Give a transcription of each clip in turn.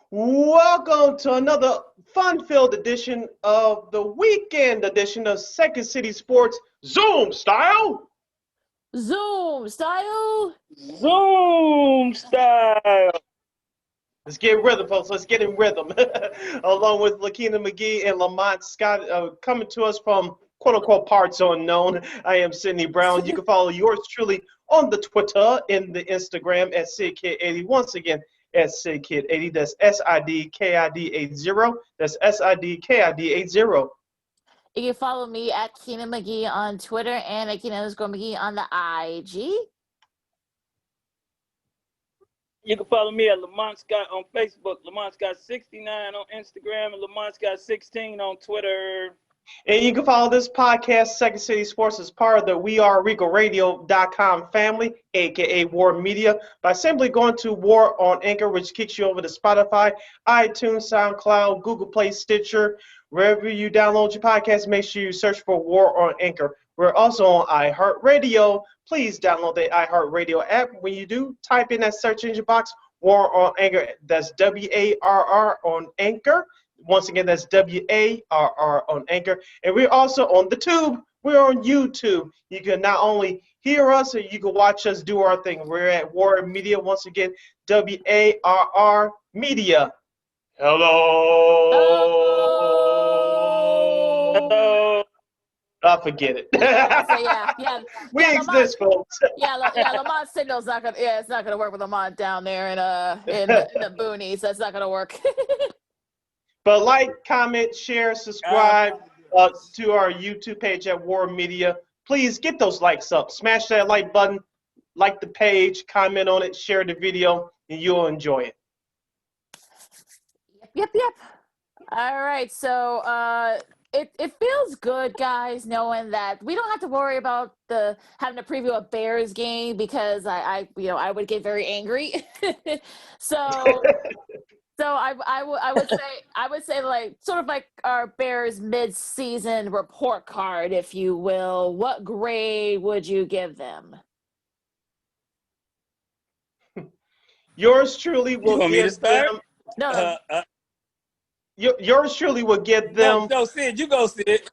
Welcome to another fun-filled edition of the weekend edition of Second City Sports Zoom style. Zoom style. Zoom style. Let's get in rhythm, folks. Let's get in rhythm. Along with Lakeena and Lamont Scott coming to us from quote-unquote parts unknown. I am Sydney Brown. You can follow yours truly on the Twitter and the Instagram at SidKid80. Once again, at SidKid80. That's SIDKID80. That's SIDKID80. You can follow me at Keenan McGee on Twitter and at Keenan_McGee on the IG. You can follow me at Lamont Scott on Facebook, Lamont Scott 69 on Instagram, and Lamont Scott 16 on Twitter. And you can follow this podcast, Second City Sports, as part of the WeAreRegalRadio.com family, a.k.a. War Media, by simply going to War on Anchor, which kicks you over to Spotify, iTunes, SoundCloud, Google Play, Stitcher. Wherever you download your podcast, make sure you search for War on Anchor. We're also on iHeartRadio. Please download the iHeartRadio app. When you do, type in that search engine box, War on Anchor. That's WARR on Anchor. Once again, that's WARR on Anchor. And we're also on the tube. We're on YouTube. You can not only hear us, or you can watch us do our thing. We're at War Media. Once again, WARR Media. Hello. Hello. I forget it. Yeah. We exist, folks. Lamont's signal's not gonna. Yeah, it's not gonna work with Lamont down there in the boonies. That's not gonna work. But like, comment, share, subscribe to our YouTube page at War Media. Please get those likes up. Smash that like button, like the page, comment on it, share the video, and you'll enjoy it. Yep. All right, so it feels good, guys, knowing that we don't have to worry about having to preview a Bears game because I would get very angry. So I would say like sort of like our Bears mid-season report card, if you will. What grade would you give them? Yours truly will You want me to give start? them. No. Yours truly will give them. No, Sid, you go, Sid.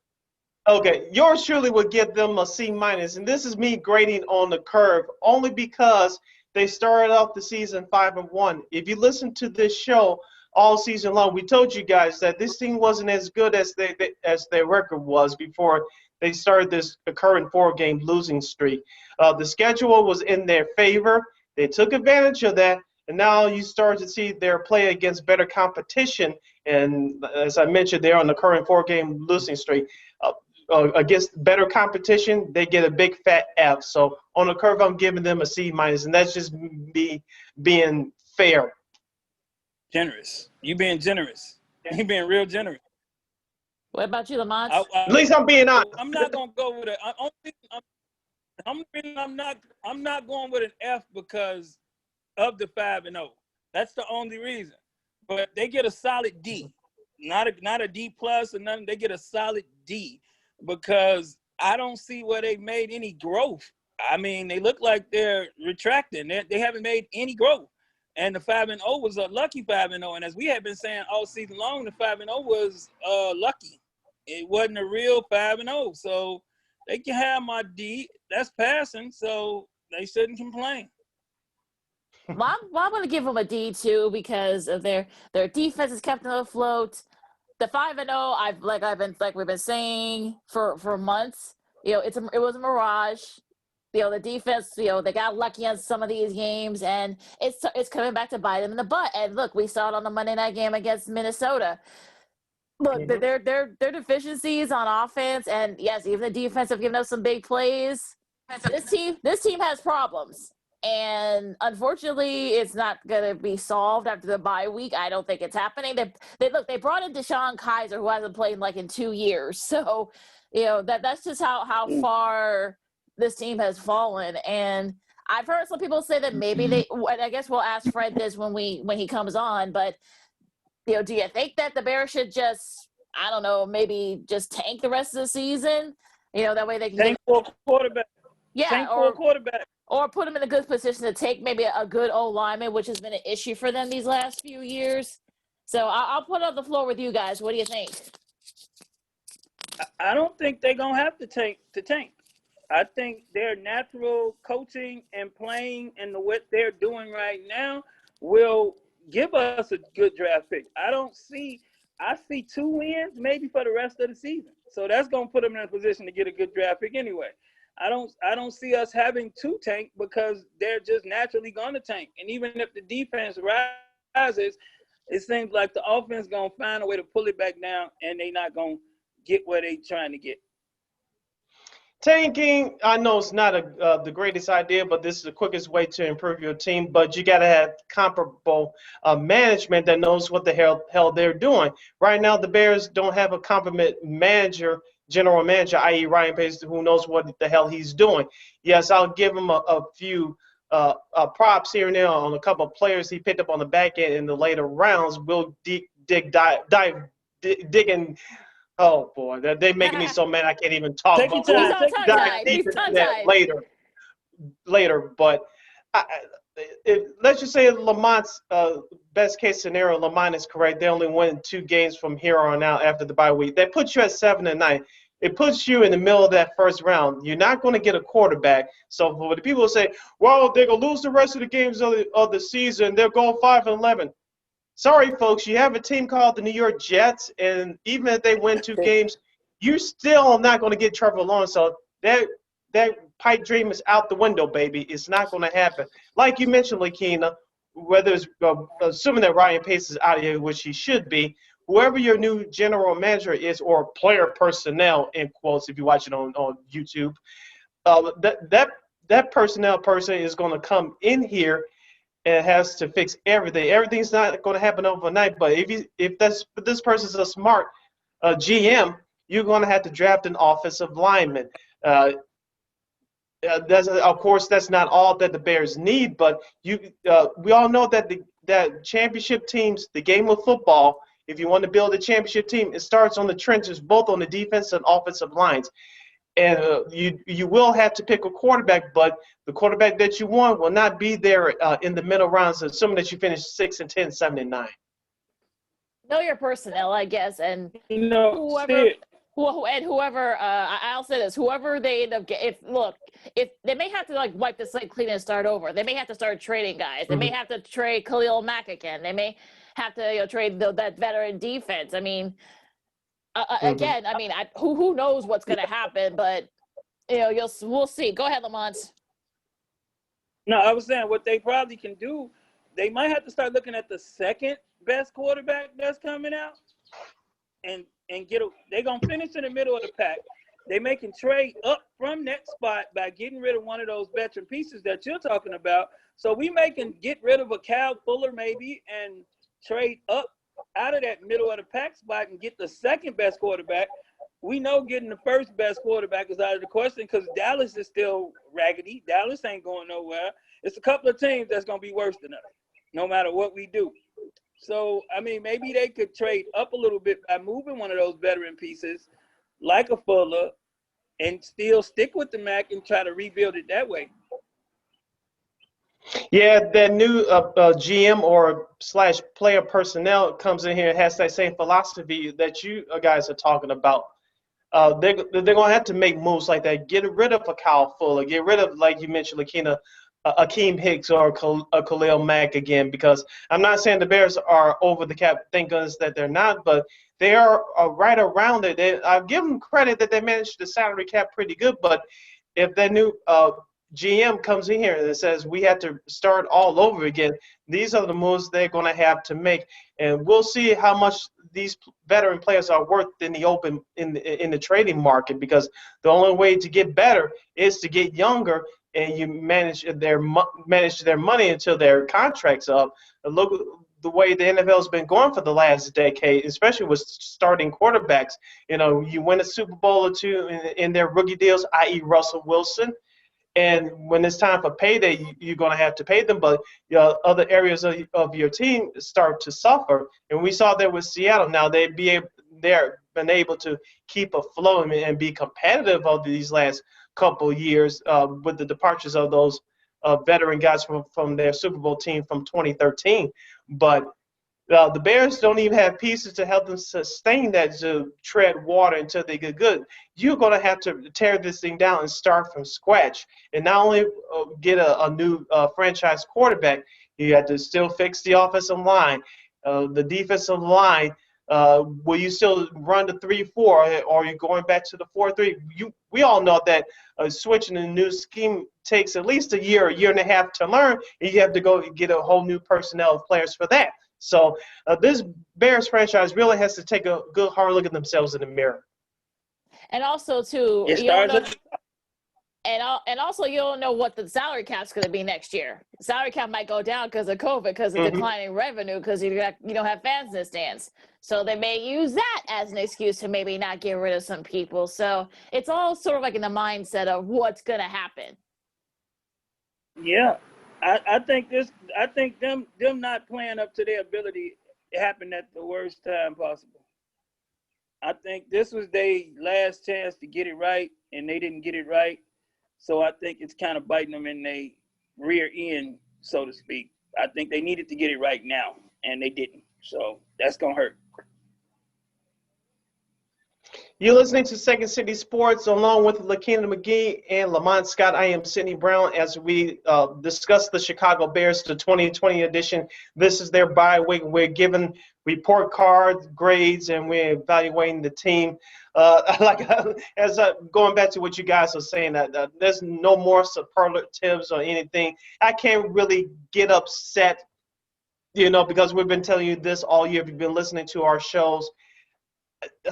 Okay, yours truly would give them a C-, and this is me grading on the curve only because they started off the season 5-1. If you listen to this show all season long, we told you guys that this team wasn't as good as their record was before they started this current 4-game losing streak. The schedule was in their favor. They took advantage of that, and now you start to see their play against better competition. And as I mentioned, they're on the current 4-game losing streak. Against better competition, they get a big fat F. So on the curve, I'm giving them a C-, and that's just me being fair. Generous. You being generous. You being real generous. What about you, Lamont? At least I'm being honest. I'm not gonna go with it. I'm not going with an F because of the 5-0. That's the only reason. But they get a solid D, not a D plus or nothing. They get a solid D because I don't see where they made any growth. I mean, they look like they're retracting. They haven't made any growth. And the 5-0 was a lucky 5-0. And as we have been saying all season long, the 5-0 was lucky. It wasn't a real 5-0. So they can have my D. That's passing, so they shouldn't complain. Well, I'm going to give them a D too because of their defense is kept them afloat. The 5-0, we've been saying for months. It was a mirage. The defense, they got lucky on some of these games, and it's coming back to bite them in the butt. And look, we saw it on the Monday night game against Minnesota. Look, their deficiencies on offense, and yes, even the defense have given us some big plays. This team has problems. And unfortunately, it's not going to be solved after the bye week. I don't think it's happening. They brought in Deshaun Kaiser, who hasn't played in 2 years. So, that's just how far this team has fallen. And I've heard some people say that maybe and I guess we'll ask Fred this when he comes on, but do you think that the Bears should just, I don't know, maybe just tank the rest of the season? That way they can tank for a quarterback. Yeah, tank for a quarterback. Or put them in a good position to take maybe a good O lineman, which has been an issue for them these last few years. So I'll put it on the floor with you guys. What do you think? I don't think they're gonna have to tank. I think their natural coaching and playing and what they're doing right now will give us a good draft pick. I see 2 wins maybe for the rest of the season. So that's gonna put them in a position to get a good draft pick anyway. I don't see us having to tank because they're just naturally gonna tank. And even if the defense rises, it seems like the offense gonna find a way to pull it back down, and they not gonna get where they trying to get. Tanking, I know it's not the greatest idea, but this is the quickest way to improve your team. But you got to have comparable management that knows what the hell they're doing. Right now, the Bears don't have a competent general manager, i.e. Ryan Pace, who knows what the hell he's doing. Yes, I'll give him a few props here and there on a couple of players he picked up on the back end in the later rounds. We'll dig in. Oh boy, they're making me so mad I can't even talk. Take your But we'll time. He's Take all your dive tongue-tied. time. deep He's into that tongue-tied. later. But let's just say Lamont's best case scenario, Lamont is correct. They only win 2 games from here on out after the bye week. That puts you at 7-9. It puts you in the middle of that first round. You're not going to get a quarterback. So for the people who say, well, they're going to lose the rest of the games of the season, they'll go 5-11. Sorry, folks, you have a team called the New York Jets, and even if they win 2 games, you're still not going to get Trevor Lawrence. So that pipe dream is out the window, baby. It's not going to happen. Like you mentioned, Lakeena, whether it's assuming that Ryan Pace is out of here, which he should be, whoever your new general manager is, or player personnel, in quotes, if you watch it on YouTube, that personnel person is going to come in here and has to fix everything. Everything's not going to happen overnight, but if this person's a smart GM, you're going to have to draft an offensive lineman. Of course, that's not all that the Bears need, but we all know that that championship teams, the game of football, if you want to build a championship team, it starts on the trenches, both on the defense and offensive lines. And you will have to pick a quarterback, but the quarterback that you want will not be there in the middle rounds, assuming that you finish 6-10, 7-9. Know your personnel, I guess, and Whoever. I'll say this: whoever they end up if they may have to like wipe the slate clean and start over. They may have to start trading guys. They may have to trade Khalil Mack again. They may have to trade that veteran defense. I mean. Again, I mean, who knows what's going to happen, but we'll see. Go ahead, Lamont. No, I was saying what they probably can do. They might have to start looking at the second best quarterback that's coming out, and they're gonna finish in the middle of the pack. They may can trade up from that spot by getting rid of one of those veteran pieces that you're talking about. So we may can get rid of a Cal Fuller maybe and trade up out of that middle of the pack spot and get the second best quarterback. We know getting the first best quarterback is out of the question because Dallas is still raggedy. Dallas ain't going nowhere. It's a couple of teams that's going to be worse than us, no matter what we do. So, I mean, maybe they could trade up a little bit by moving one of those veteran pieces like a Fuller and still stick with the Mac and try to rebuild it that way. Yeah, that new GM or / player personnel comes in here and has that same philosophy that you guys are talking about. They're going to have to make moves like that. Get rid of a Kyle Fuller. Get rid of, like you mentioned, Lakeena, Akeem Hicks or Khalil Mack again, because I'm not saying the Bears are over the cap. Thank goodness that they're not, but they are right around it. I give them credit that they managed the salary cap pretty good, but if that new GM comes in here and says we have to start all over again, these are the moves they're going to have to make, and we'll see how much these veteran players are worth in the open in the trading market, because the only way to get better is to get younger and you manage their money until their contract's up. And look the way the NFL has been going for the last decade, especially with starting quarterbacks. You win a Super Bowl or two in their rookie deals, i.e. Russell Wilson. And when it's time for payday, you're going to have to pay them. But other areas of your team start to suffer. And we saw that with Seattle. Now they've been able to keep afloat and be competitive over these last couple of years with the departures of those veteran guys from their Super Bowl team from 2013. But The Bears don't even have pieces to help them sustain that, to tread water until they get good. You're going to have to tear this thing down and start from scratch. And not only get a new franchise quarterback, you have to still fix the offensive line, the defensive line. Will you still run the 3-4, or are you going back to the 4-3? We all know that switching a new scheme takes at least a year and a half to learn, and you have to go get a whole new personnel of players for that. So this Bears franchise really has to take a good hard look at themselves in the mirror. And also, too, It starts and also you don't know what the salary cap's going to be next year. Salary cap might go down because of COVID, because of declining revenue, because you don't have fans in the stands. So they may use that as an excuse to maybe not get rid of some people. So it's all sort of like in the mindset of what's going to happen. Yeah, I think them not playing up to their ability happened at the worst time possible. I think this was their last chance to get it right, and they didn't get it right. So I think it's kind of biting them in their rear end, so to speak. I think they needed to get it right now, and they didn't. So that's going to hurt. You're listening to Second City Sports along with Lakeena and Lamont Scott. I am Sidney Brown as we discuss the Chicago Bears, the 2020 edition. This is their bye week. We're giving report cards, grades, and we're evaluating the team. Going back to what you guys are saying, that there's no more superlatives or anything. I can't really get upset, because we've been telling you this all year. If you've been listening to our shows,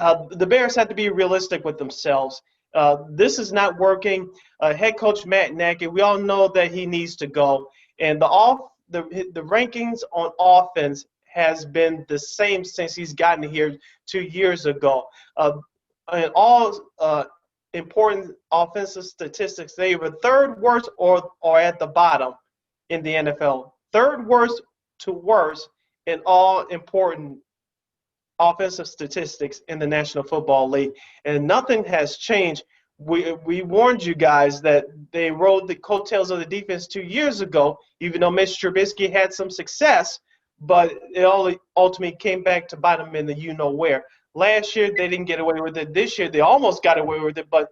the Bears have to be realistic with themselves. This is not working. Head coach Matt Nagy, we all know that he needs to go. And the rankings on offense has been the same since he's gotten here 2 years ago. And all important offensive statistics, they were third worst or at the bottom in the NFL. Third worst to worst in all important offensive statistics in the National Football League, and nothing has changed. We warned you guys that they rode the coattails of the defense 2 years ago, even though Mitch Trubisky had some success, but it ultimately came back to bite them in the you-know-where. Last year, they didn't get away with it. This year, they almost got away with it, but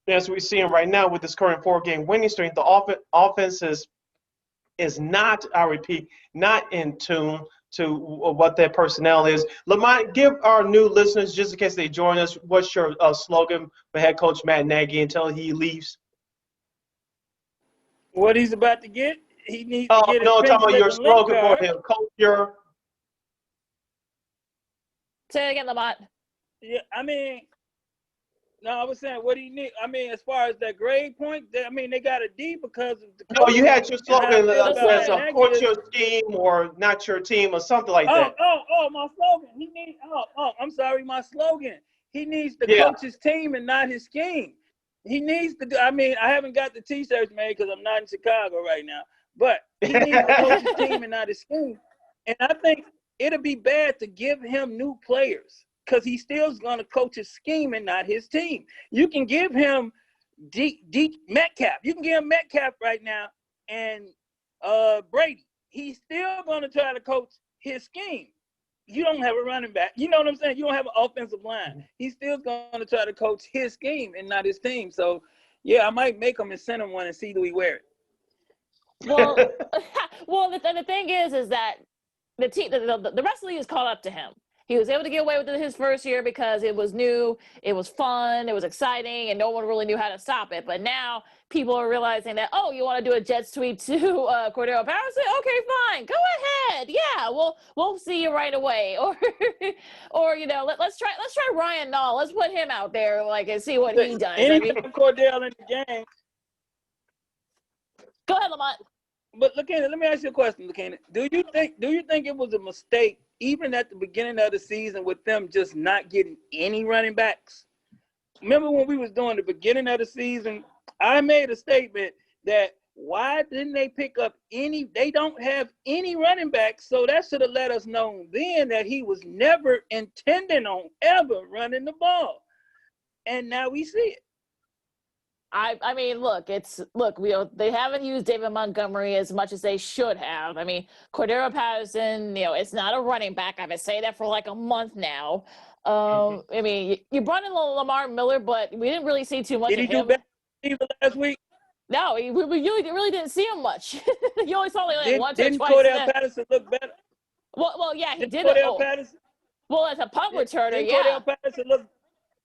as we're seeing right now with this current 4-game winning streak, the offense is not, I repeat, not in tune to what their personnel is. Lamont, give our new listeners, just in case they join us, what's your slogan for head coach Matt Nagy until he leaves? What he's about to get, he needs to get talking about your slogan for him. Culture. Say it again, Lamont. Yeah, I was saying, what do you need? As far as that grade point, they got a D because of the coach. No, you had your slogan as a coach your scheme or not your team or something like that. My slogan. I'm sorry, my slogan. He needs to coach his team and not his scheme. He needs to I haven't got the T-shirts made because I'm not in Chicago right now, but he needs to coach his team and not his scheme. And I think it'll be bad to give him new players, because he's still going to coach his scheme and not his team. You can give him Metcalf. You can give him Metcalf right now and Brady. He's still going to try to coach his scheme. You don't have a running back. You know what I'm saying? You don't have an offensive line. He's still going to try to coach his scheme and not his team. So, yeah, I might make him and send him one and see do he wear it. Well, the thing is that the team, the rest of the league is caught up to him. He was able to get away with it his first year because it was new, it was fun, it was exciting, and no one really knew how to stop it. But now people are realizing that, you want to do a jet sweep to Cordero Patterson? Okay, fine, go ahead. Yeah, we'll see you right away. Or let's try Ryan Nall. Let's put him out there and see what he does. Anytime Cordell in the game. Go ahead, Lamont. But Lakeena, let me ask you a question, Lakeena. Do you think it was a mistake, even at the beginning of the season, with them just not getting any running backs? Remember when we was doing the beginning of the season, I made a statement that why didn't they pick up they don't have any running backs, so that should have let us know then that he was never intending on ever running the ball. And now we see it. I mean, look, they haven't used David Montgomery as much as they should have. I mean, Cordero Patterson, it's not a running back. I've been saying that for like a month now. I mean, you brought in Lamar Miller, but we didn't really see too much Did of he do him. better last week? No, we really didn't see him much. You only saw like once or Didn't twice. Cordell Patterson look better? Well, yeah, he did. Cordell Patterson? Well, as a punt returner, Didn't yeah. Cordell Patterson look?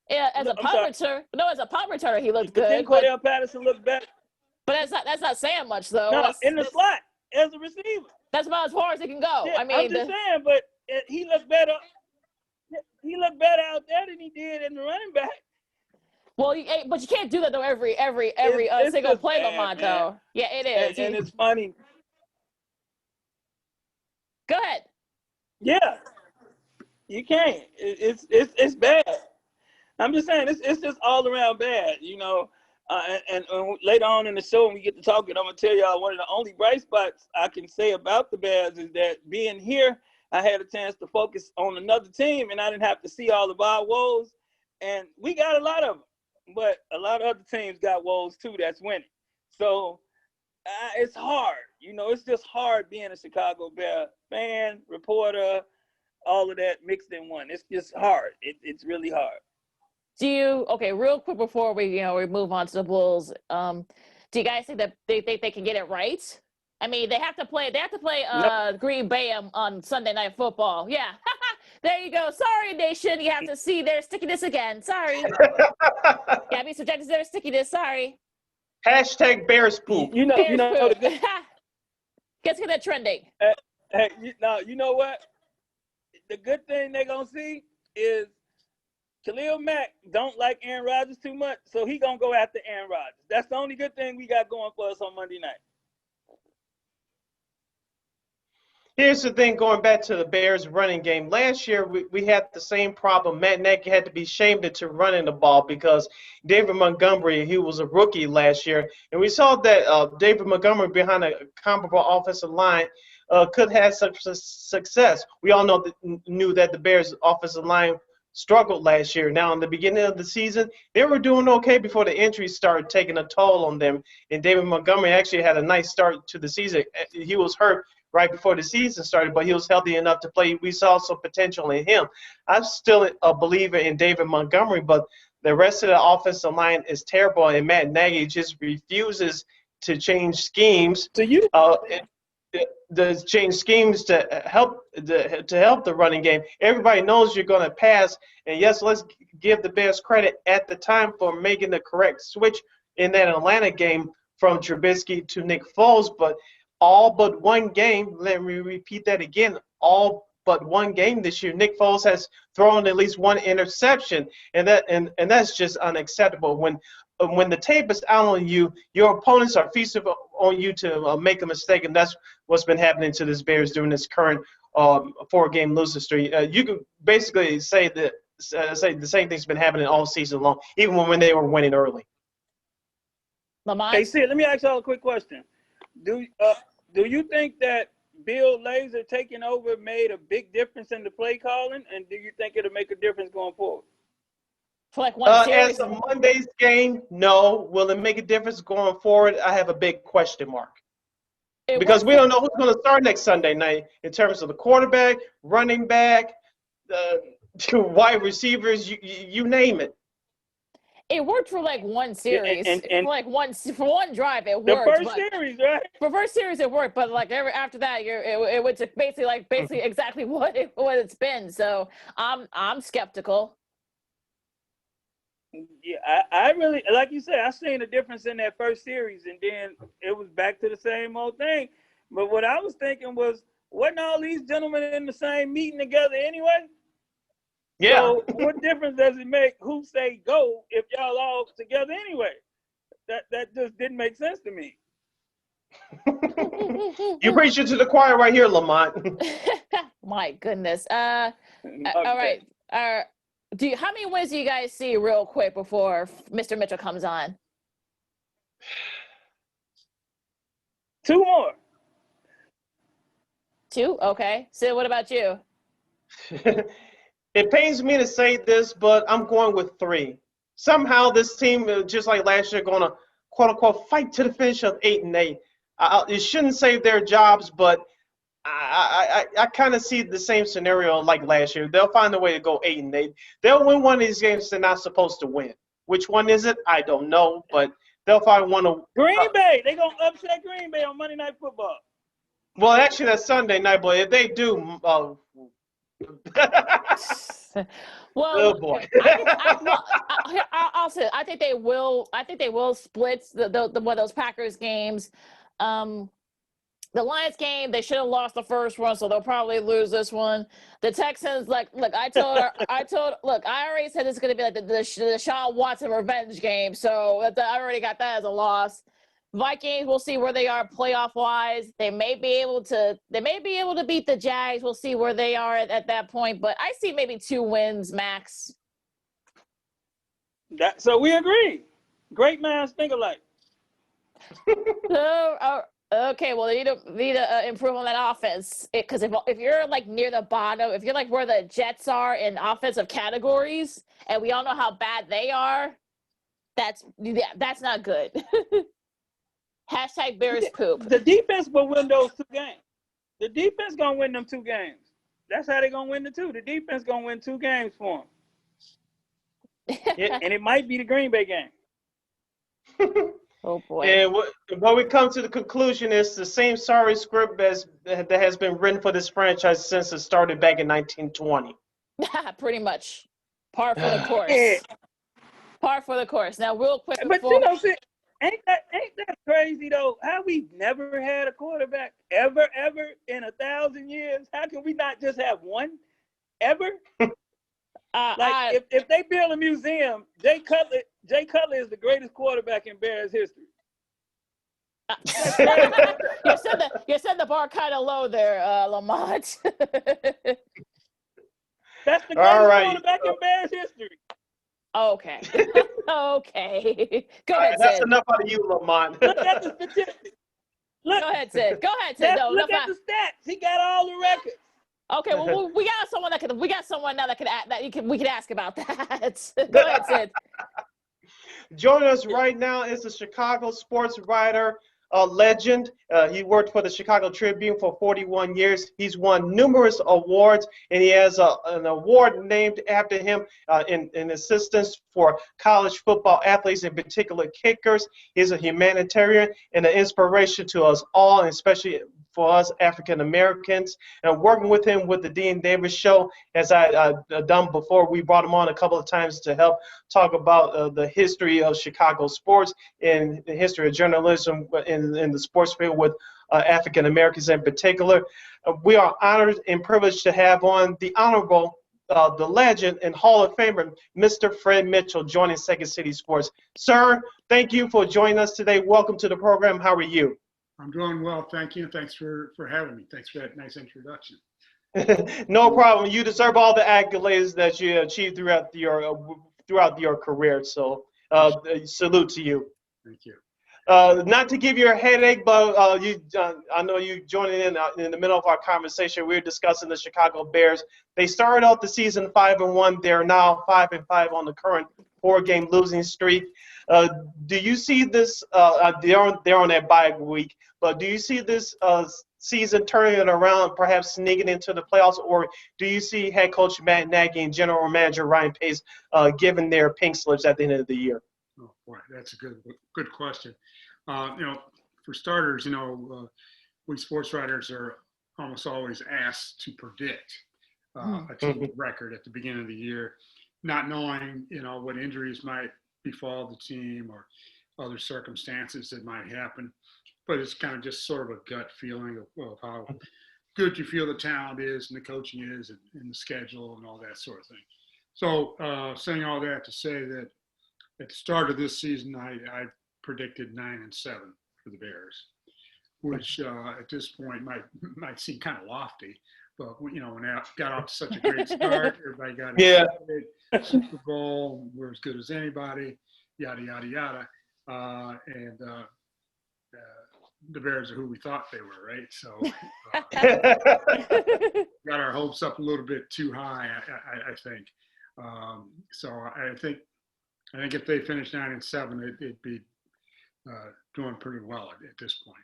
Yeah, as a punt returner, he looked good. Didn't Cordell Patterson look better? But that's not saying much, though. No, in the slot as a receiver. That's about as far as it can go. Yeah, I mean, I'm just saying, but he looked better. He looked better out there than he did in the running back. Well, but you can't do that though every It's single just play, bad, Lamont. man. Though, yeah, it is. And it's funny. Go ahead. Yeah, you can't. It's bad. I'm just saying it's just all around bad, And later on in the show, when we get to talking, I'm gonna tell y'all one of the only bright spots I can say about the Bears is that being here, I had a chance to focus on another team, and I didn't have to see all of our woes. And we got a lot of them, but a lot of other teams got woes too that's winning. So it's hard, It's just hard being a Chicago Bear fan, reporter, all of that mixed in one. It's just hard. It's really hard. Real quick before we move on to the Bulls, do you guys think that they think they can get it right? I mean, they have to play Green Bay on Sunday Night Football. Yeah. There you go. Sorry, nation. You have to see their stickiness again. Sorry. Yeah, be subjected to their stickiness. Sorry. Hashtag Bears poop. Bears poop. Let's get that trending. Hey, you know what? The good thing they're going to see is Khalil Mack don't like Aaron Rodgers too much, so he going to go after Aaron Rodgers. That's the only good thing we got going for us on Monday night. Here's the thing, going back to the Bears running game. Last year, we had the same problem. Matt Nagy had to be shamed into running the ball because David Montgomery, he was a rookie last year. And we saw that David Montgomery behind a comparable offensive line could have such success. We all knew that the Bears offensive line struggled last year. Now, in the beginning of the season, they were doing okay before the injuries started taking a toll on them. And David Montgomery actually had a nice start to the season. He was hurt right before the season started, but he was healthy enough to play. We saw some potential in him. I'm still a believer in David Montgomery, but the rest of the offensive line is terrible, and Matt Nagy just refuses to change schemes. So you the change schemes to help the running game. Everybody knows you're going to pass, and yes, let's give the Bears credit at the time for making the correct switch in that Atlanta game from Trubisky to Nick Foles, but all but one game, let me repeat that again, all but one game this year, Nick Foles has thrown at least one interception, and that's just unacceptable. When the tape is out on you, your opponents are feasting on you to make a mistake, and that's what's been happening to this Bears during this current 4-game losing streak. You can basically say the same thing's been happening all season long, even when they were winning early. Lamont? Hey, Sid, let me ask y'all a quick question. Do you think that Bill Lazor taking over made a big difference in the play calling, and do you think it'll make a difference going forward? For like one series? As a Monday's game, no. Will it make a difference going forward? I have a big question mark. Because we don't know who's going to start next Sunday night in terms of the quarterback, running back, the wide receivers, you name it. It worked for like one series. And for one drive, it worked. The first series, right? For first series, it worked, but like after that, it was basically exactly what it's been. So I'm skeptical. Yeah, I really, like you said, I seen a difference in that first series, and then it was back to the same old thing. But what I was thinking was, wasn't all these gentlemen in the same meeting together anyway? Yeah. So what difference does it make who say go if y'all all together anyway? That just didn't make sense to me. You preach it to the choir right here, Lamont. My goodness. All right. How many wins do you guys see real quick before Mr. Mitchell comes on? 2 more. 2? Okay. Sid, what about you? It pains me to say this, but I'm going with 3. Somehow this team, just like last year, going to quote unquote fight to the finish of 8-8. It shouldn't save their jobs, but I kind of see the same scenario like last year. They'll find a way to go 8-8. They'll win one of these games they're not supposed to win. Which one is it? I don't know, but they'll find one of Green Bay. They're going to upset Green Bay on Monday Night Football. Well, actually, that's Sunday night, but if they do, Well, oh boy. I'll say I think they will. I think they will split one of those Packers games. The Lions game, they should have lost the first one, so they'll probably lose this one. The Texans, look, I already said it's going to be like the Deshaun Watson revenge game, so I already got that as a loss. Vikings, we'll see where they are playoff wise. They may be able to beat the Jags. We'll see where they are at that point, but I see maybe 2 wins max. So we agree. Great minds think alike. Okay, well, they need to improve on that offense. Because if you're like near the bottom, if you're like where the Jets are in offensive categories, and we all know how bad they are, that's not good. Hashtag Bears poop. The defense will win those 2 games. The defense gonna win them 2 games. That's how they're gonna win the 2. The defense gonna win 2 games for them. And it might be the Green Bay game. Oh boy. And what we come to the conclusion is the same sorry script that has been written for this franchise since it started back in 1920. Pretty much. Par for the course. Par for the course. Now, real quick. But ain't that crazy though? How we've never had a quarterback ever in 1,000 years? How can we not just have one ever? If they build a museum, Jay Cutler is the greatest quarterback in Bears history. You set the bar kind of low there, Lamont. That's the greatest quarterback in Bears history. Okay. Okay. Go ahead, Sid. That's enough out of you, Lamont. Look at the statistics. Go ahead, Sid. Look at the stats. He got all the records. Okay, well, we got someone now that we can ask about that. Go ahead, Sid. Joining us right now is the Chicago sports writer, legend. He worked for the Chicago Tribune for 41 years. He's won numerous awards, and he has an award named after him in assistance for college football athletes, in particular kickers. He's a humanitarian and an inspiration to us all, and especially for us African Americans. And working with him with the Dean Davis Show, as I done before, we brought him on a couple of times to help talk about the history of Chicago sports and the history of journalism in the sports field with African Americans in particular. We are honored and privileged to have on the Honorable, the legend and Hall of Famer, Mr. Fred Mitchell, joining Second City Sports. Sir, thank you for joining us today. Welcome to the program. How are you? I'm doing well, thank you. Thanks for having me. Thanks for that nice introduction. No problem. You deserve all the accolades that you achieved throughout your career. So salute to you. Thank you. Not to give you a headache, but I know you joining in the middle of our conversation. We were discussing the Chicago Bears. They started out the season 5-1. They're now 5-5 on the current 4-game losing streak. Do you see this? They're on their bye week, but do you see this season turning it around, perhaps sneaking into the playoffs, or do you see head coach Matt Nagy and general manager Ryan Pace giving their pink slips at the end of the year? Oh boy, that's a good question. For starters, we sports writers are almost always asked to predict a team record at the beginning of the year, not knowing what injuries might befall the team or other circumstances that might happen. But it's kind of just sort of a gut feeling of how good you feel the talent is and the coaching is and the schedule and all that sort of thing. So saying all that to say that at the start of this season, I predicted 9-7 for the Bears, which at this point might seem kind of lofty. But when I got off to such a great start, everybody got excited. Super Bowl, we're as good as anybody, yada yada yada, and the Bears are who we thought they were, right? So got our hopes up a little bit too high, I think. So I think if they finish 9-7, it'd be doing pretty well at this point.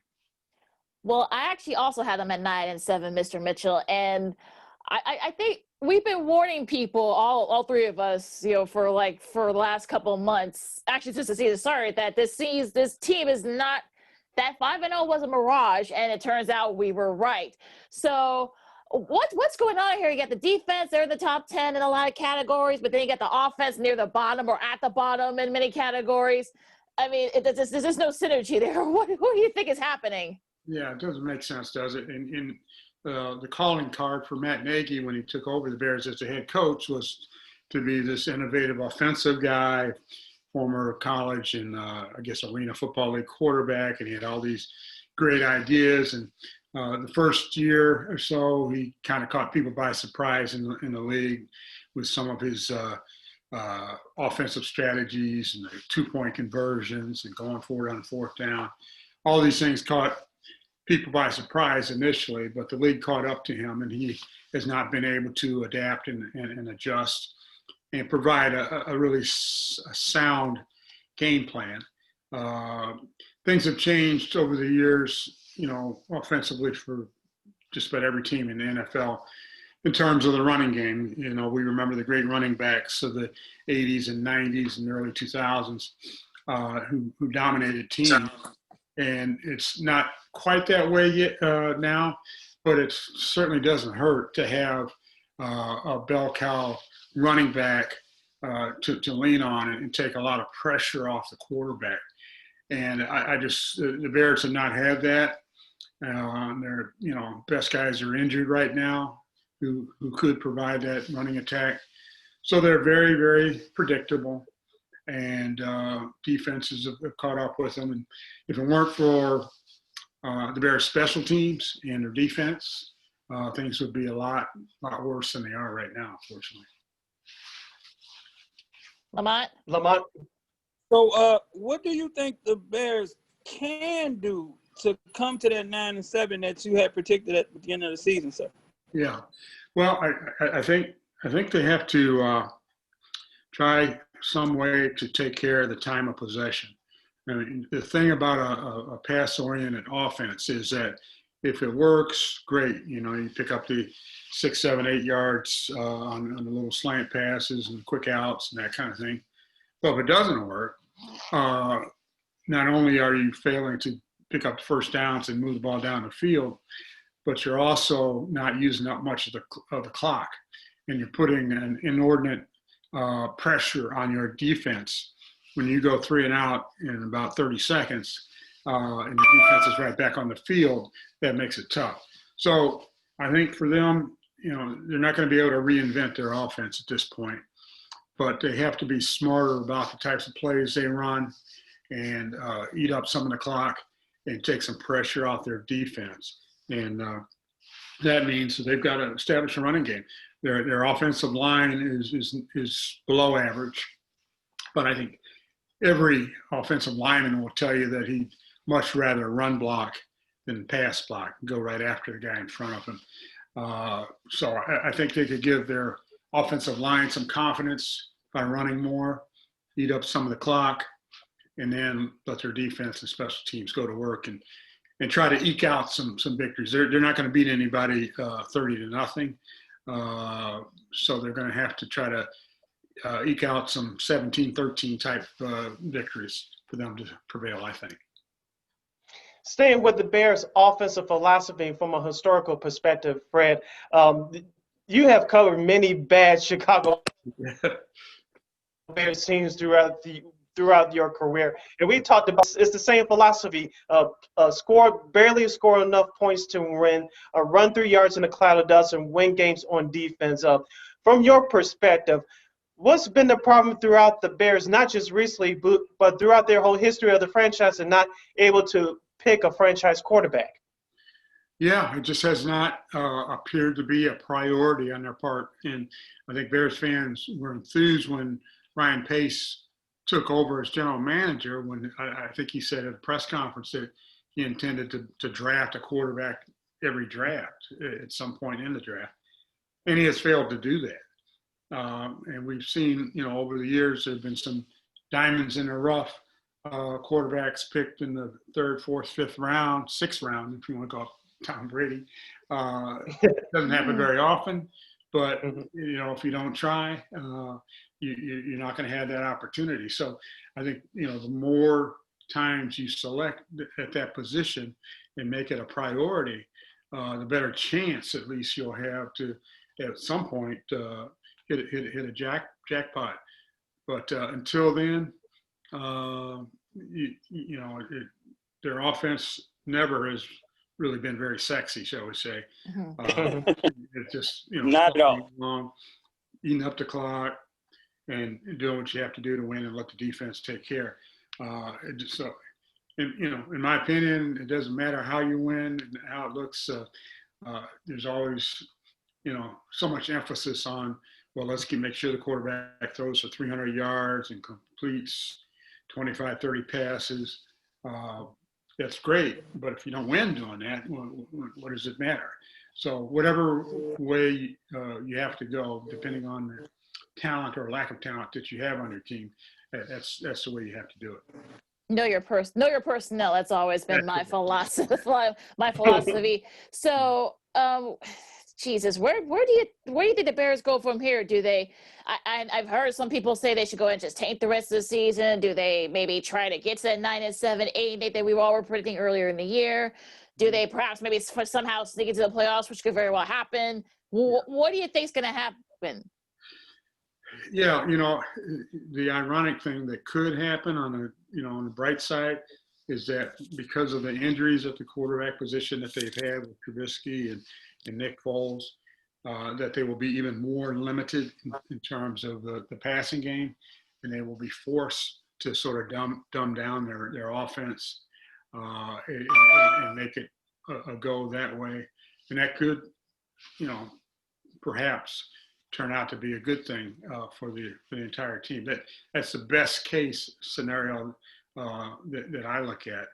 Well, I actually also had them at 9-7, Mr. Mitchell, and I think we've been warning people, all three of us, for the last couple of months, actually since the season started, that this team is not, that 5-0 was a mirage, and it turns out we were right. So what's going on here? You got the defense, they're in the top 10 in a lot of categories, but then you got the offense near the bottom or at the bottom in many categories. I mean, there's just no synergy there. What do you think is happening? Yeah, it doesn't make sense, does it? And the calling card for Matt Nagy when he took over the Bears as the head coach was to be this innovative offensive guy, former college and Arena Football League quarterback, and he had all these great ideas. And the first year or so, he kind of caught people by surprise in the league with some of his offensive strategies and the 2-point conversions and going forward on 4th down. All these things caught people by surprise initially, but the league caught up to him, and he has not been able to adapt and adjust and provide a really sound game plan. Things have changed over the years, offensively for just about every team in the NFL in terms of the running game. We remember the great running backs of the 80s and 90s and early 2000s who dominated teams. And it's not quite that way yet now, but it certainly doesn't hurt to have a bell cow running back to lean on and take a lot of pressure off the quarterback. And the Bears have not had that. Their best guys are injured right now who could provide that running attack. So they're very, very predictable. And defenses have caught up with them. And if it weren't for the Bears' special teams and their defense, things would be a lot worse than they are right now, unfortunately. Lamont? So what do you think the Bears can do to come to that 9-7 that you had predicted at the end of the season, sir? Yeah. Well, I think they have to try some way to take care of the time of possession. I mean, the thing about a pass-oriented offense is that if it works, great. You pick up the 6, 7, 8 yards on the little slant passes and quick outs and that kind of thing. But if it doesn't work, not only are you failing to pick up first downs and move the ball down the field, but you're also not using up much of the clock, and you're putting an inordinate pressure on your defense when you go 3 and out in about 30 seconds and the defense is right back on the field. That makes it tough. So I think for them, they're not going to be able to reinvent their offense at this point, but they have to be smarter about the types of plays they run and eat up some of the clock and take some pressure off their defense. And that means that they've got to establish a running game. Their offensive line is below average, but I think every offensive lineman will tell you that he'd much rather run block than pass block, go right after the guy in front of him. So I think they could give their offensive line some confidence by running more, eat up some of the clock, and then let their defense and special teams go to work and try to eke out some victories. They're not going to beat anybody 30-0. So they're going to have to try to eke out some 17-13 type victories for them to prevail, I think. Staying with the Bears' offensive philosophy from a historical perspective, Fred, you have covered many bad Chicago Bears teams throughout your career, and we talked about it's the same philosophy: barely score enough points to win, run 3 yards in a cloud of dust, and win games on defense. From your perspective, what's been the problem throughout the Bears, not just recently, but throughout their whole history of the franchise, and not able to pick a franchise quarterback? Yeah, it just has not appeared to be a priority on their part. And I think Bears fans were enthused when Ryan Pace took over as general manager, when I think he said at a press conference that he intended to draft a quarterback every draft at some point in the draft. And he has failed to do that. And we've seen, over the years, there have been some diamonds in the rough quarterbacks picked in the third, fourth, fifth round, sixth round, if you want to go Tom Brady. Doesn't happen very often, but if you don't try, you're not going to have that opportunity. So I think the more times you select at that position and make it a priority, the better chance at least you'll have to at some point hit a jackpot. But until then, their offense never has really been very sexy, shall we say. It's just not at all. Long, eating up the clock and doing what you have to do to win and let the defense take care. In my opinion, it doesn't matter how you win and how it looks. There's always so much emphasis on, well, let's make sure the quarterback throws for 300 yards and completes 25, 30 passes. That's great, but if you don't win doing that, what does it matter? So whatever way you have to go, depending on the talent or lack of talent that you have on your team, that's the way you have to do it. Know your personnel. That's always been my philosophy. So, Jesus, where do you think the Bears go from here? Do they? I've heard some people say they should go and just tank the rest of the season. Do they maybe try to get to that 9-7, 8-8 that we all were predicting earlier in the year? Do they perhaps maybe somehow sneak into the playoffs, which could very well happen? What do you think is going to happen? Yeah, the ironic thing that could happen on the bright side is that because of the injuries at the quarterback position that they've had with Trubisky and Nick Foles, that they will be even more limited in terms of the passing game, and they will be forced to sort of dumb down their offense and make it a go that way. And that could, perhaps turn out to be a good thing for the entire team. That's the best case scenario that I look at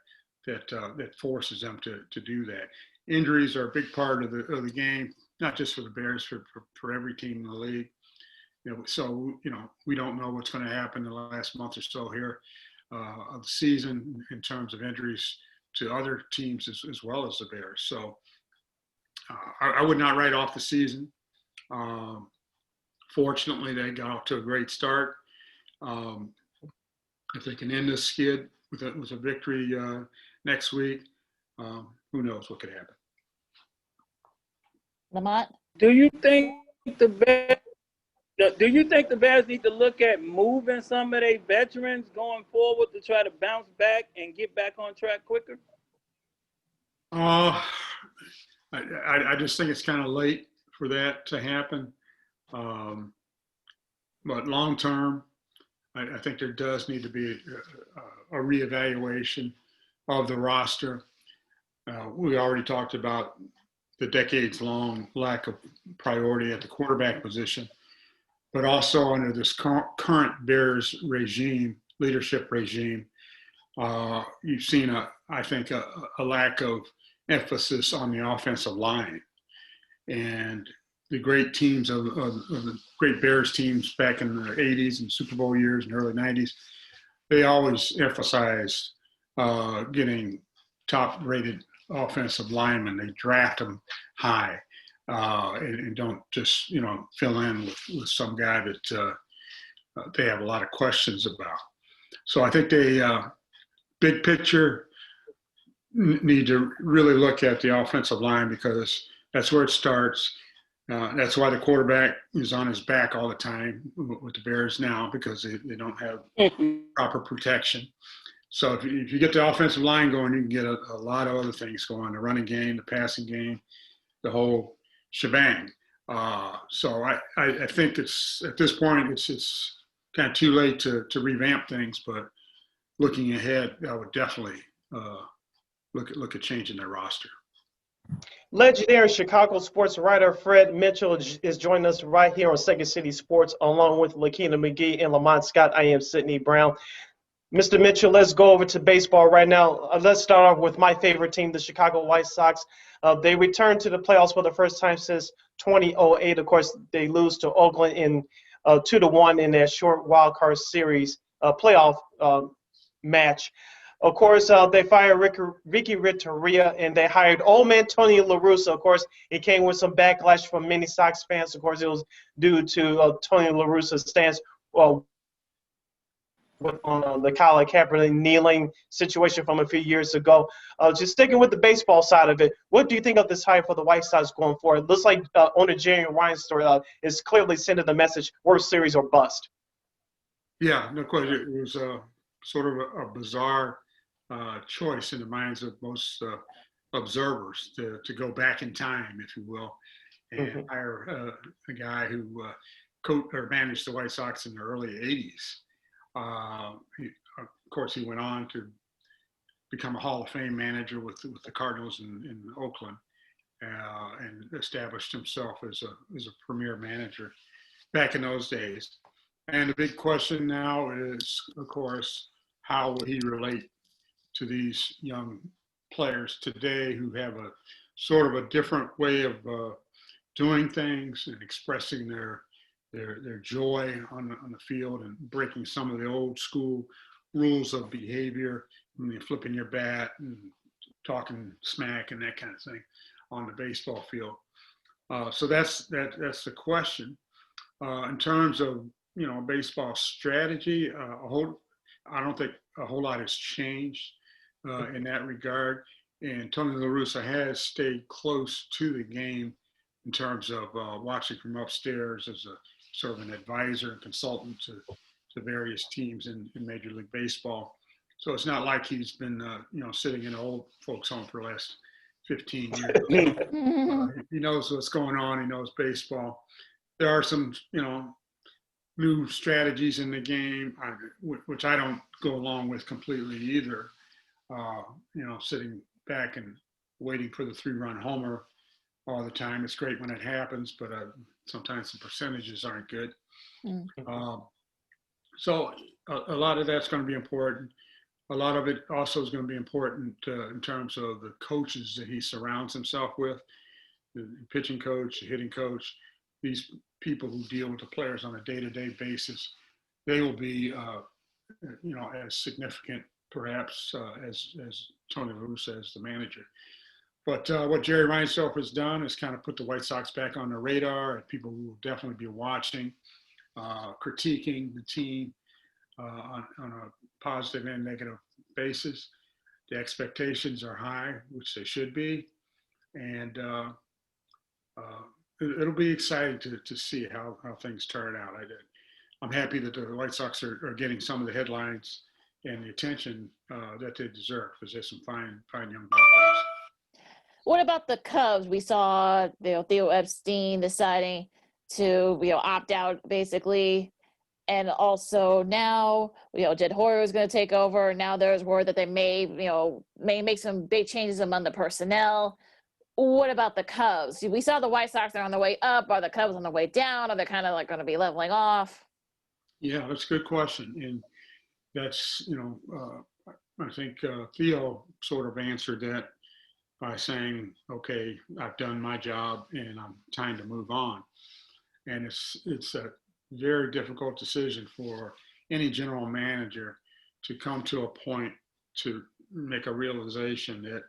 that forces them to do that. Injuries are a big part of the game, not just for the Bears, for every team in the league. So we don't know what's going to happen in the last month or so here of the season in terms of injuries to other teams as well as the Bears. So I would not write off the season. Fortunately, they got off to a great start. If they can end this skid with a victory next week, who knows what could happen. Lamont? Do you think the Bears need to look at moving some of their veterans going forward to try to bounce back and get back on track quicker? I just think it's kind of late for that to happen. But long term, I think there does need to be a reevaluation of the roster. We already talked about the decades-long lack of priority at the quarterback position, but also under this current Bears leadership regime, you've seen I think a lack of emphasis on the offensive line. And the great teams of the great Bears teams back in the 80s and Super Bowl years and early 90s, they always emphasized getting top-rated offensive linemen. They draft them high and don't just, fill in with some guy that they have a lot of questions about. So I think they, big picture, need to really look at the offensive line because that's where it starts. That's why the quarterback is on his back all the time with the Bears now because they don't have proper protection. So if you get the offensive line going, you can get a lot of other things going, the running game, the passing game, the whole shebang. So I think it's at this point, it's kind of too late to revamp things, but looking ahead, I would definitely look at changing their roster. Legendary Chicago sports writer Fred Mitchell is joining us right here on Second City Sports, along with Lakeena McGee and Lamont Scott. I am Sydney Brown. Mr. Mitchell, let's go over to baseball right now. Let's start off with my favorite team, the Chicago White Sox. They returned to the playoffs for the first time since 2008. Of course, they lose to Oakland in 2-1 in their short wild card series playoff match. Of course, they fired Ricky Renteria, and they hired old man Tony La Russa. Of course, it came with some backlash from many Sox fans. Of course, it was due to Tony La Russa's stance on the Colin Kaepernick kneeling situation from a few years ago. Just sticking with the baseball side of it, what do you think of this hire for the White Sox going forward? It looks like owner Jerry Reinsdorf is clearly sending the message: World Series or bust. Yeah, no question. It was sort of a bizarre choice in the minds of most observers to go back in time, if you will, and hire a guy who coached or managed the White Sox in the early 80s. Of course, he went on to become a Hall of Fame manager with the Cardinals in Oakland, and established himself as a premier manager back in those days. And the big question now is, of course, how will he relate to these young players today who have a sort of a different way of doing things and expressing their joy on the field, and breaking some of the old school rules of behavior, flipping your bat and talking smack and that kind of thing on the baseball field. So that's the question. In terms of baseball strategy, I don't think a whole lot has changed in that regard. And Tony La Russa has stayed close to the game in terms of watching from upstairs as a sort of an advisor and consultant to various teams in Major League Baseball. So it's not like he's been, sitting in an old folks' home for the last 15 years. He knows what's going on. He knows baseball. There are some, new strategies in the game, which I don't go along with completely either. Sitting back and waiting for the 3-run homer all the time. It's great when it happens, but sometimes the percentages aren't good. So a lot of that's going to be important. A lot of it also is going to be important in terms of the coaches that he surrounds himself with, the pitching coach, the hitting coach, these people who deal with the players on a day-to-day basis. They will be, as significant perhaps as Tony La Russa as the manager. But what Jerry Reinsdorf has done is kind of put the White Sox back on the radar, and people will definitely be watching, critiquing the team on a positive and negative basis. The expectations are high, which they should be, and it'll be exciting to see how things turn out. I'm happy that the White Sox are getting some of the headlines and the attention that they deserve, because there's some fine young ball players. What about the Cubs? We saw Theo Epstein deciding to opt out basically, and also now Jed Hoyer is going to take over. Now there's word that they may make some big changes among the personnel. What about the Cubs? We saw the White Sox are on the way up. Are the Cubs on the way down? Are they kind of going to be leveling off? Yeah, that's a good question, and that's I think Theo sort of answered that by saying, okay, I've done my job and I'm time to move on. And it's a very difficult decision for any general manager to come to a point to make a realization that,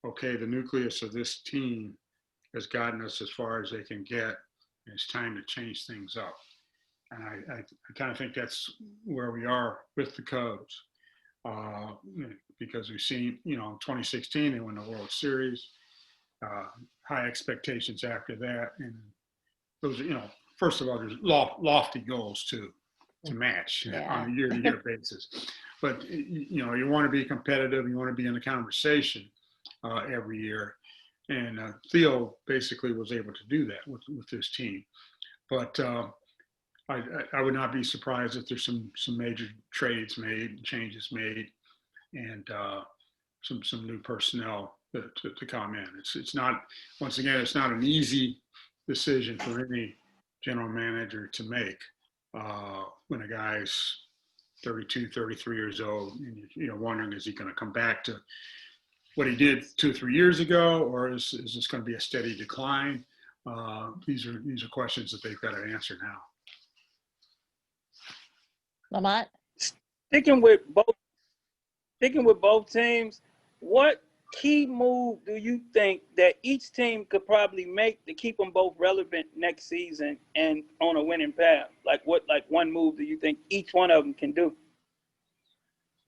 okay, the nucleus of this team has gotten us as far as they can get, and it's time to change things up. And I kind of think that's where we are with the Cubs. Because we've seen, in 2016, they won the World Series, high expectations after that. And those, first of all, there's lofty goals to match on a year-to-year basis. But, you want to be competitive, you want to be in the conversation every year. And Theo basically was able to do that with this team. But I would not be surprised if there's some major trades made, changes made, and some new personnel to come in. It's not, once again, it's not an easy decision for any general manager to make when a guy's 32, 33 years old, and you're wondering, is he going to come back to what he did 2 or 3 years ago, or is this going to be a steady decline? These are questions that they've got to answer now. Lamont? Sticking with both sticking with both teams, what key move do you think that each team could probably make to keep them both relevant next season and on a winning path? Like one move do you think each one of them can do?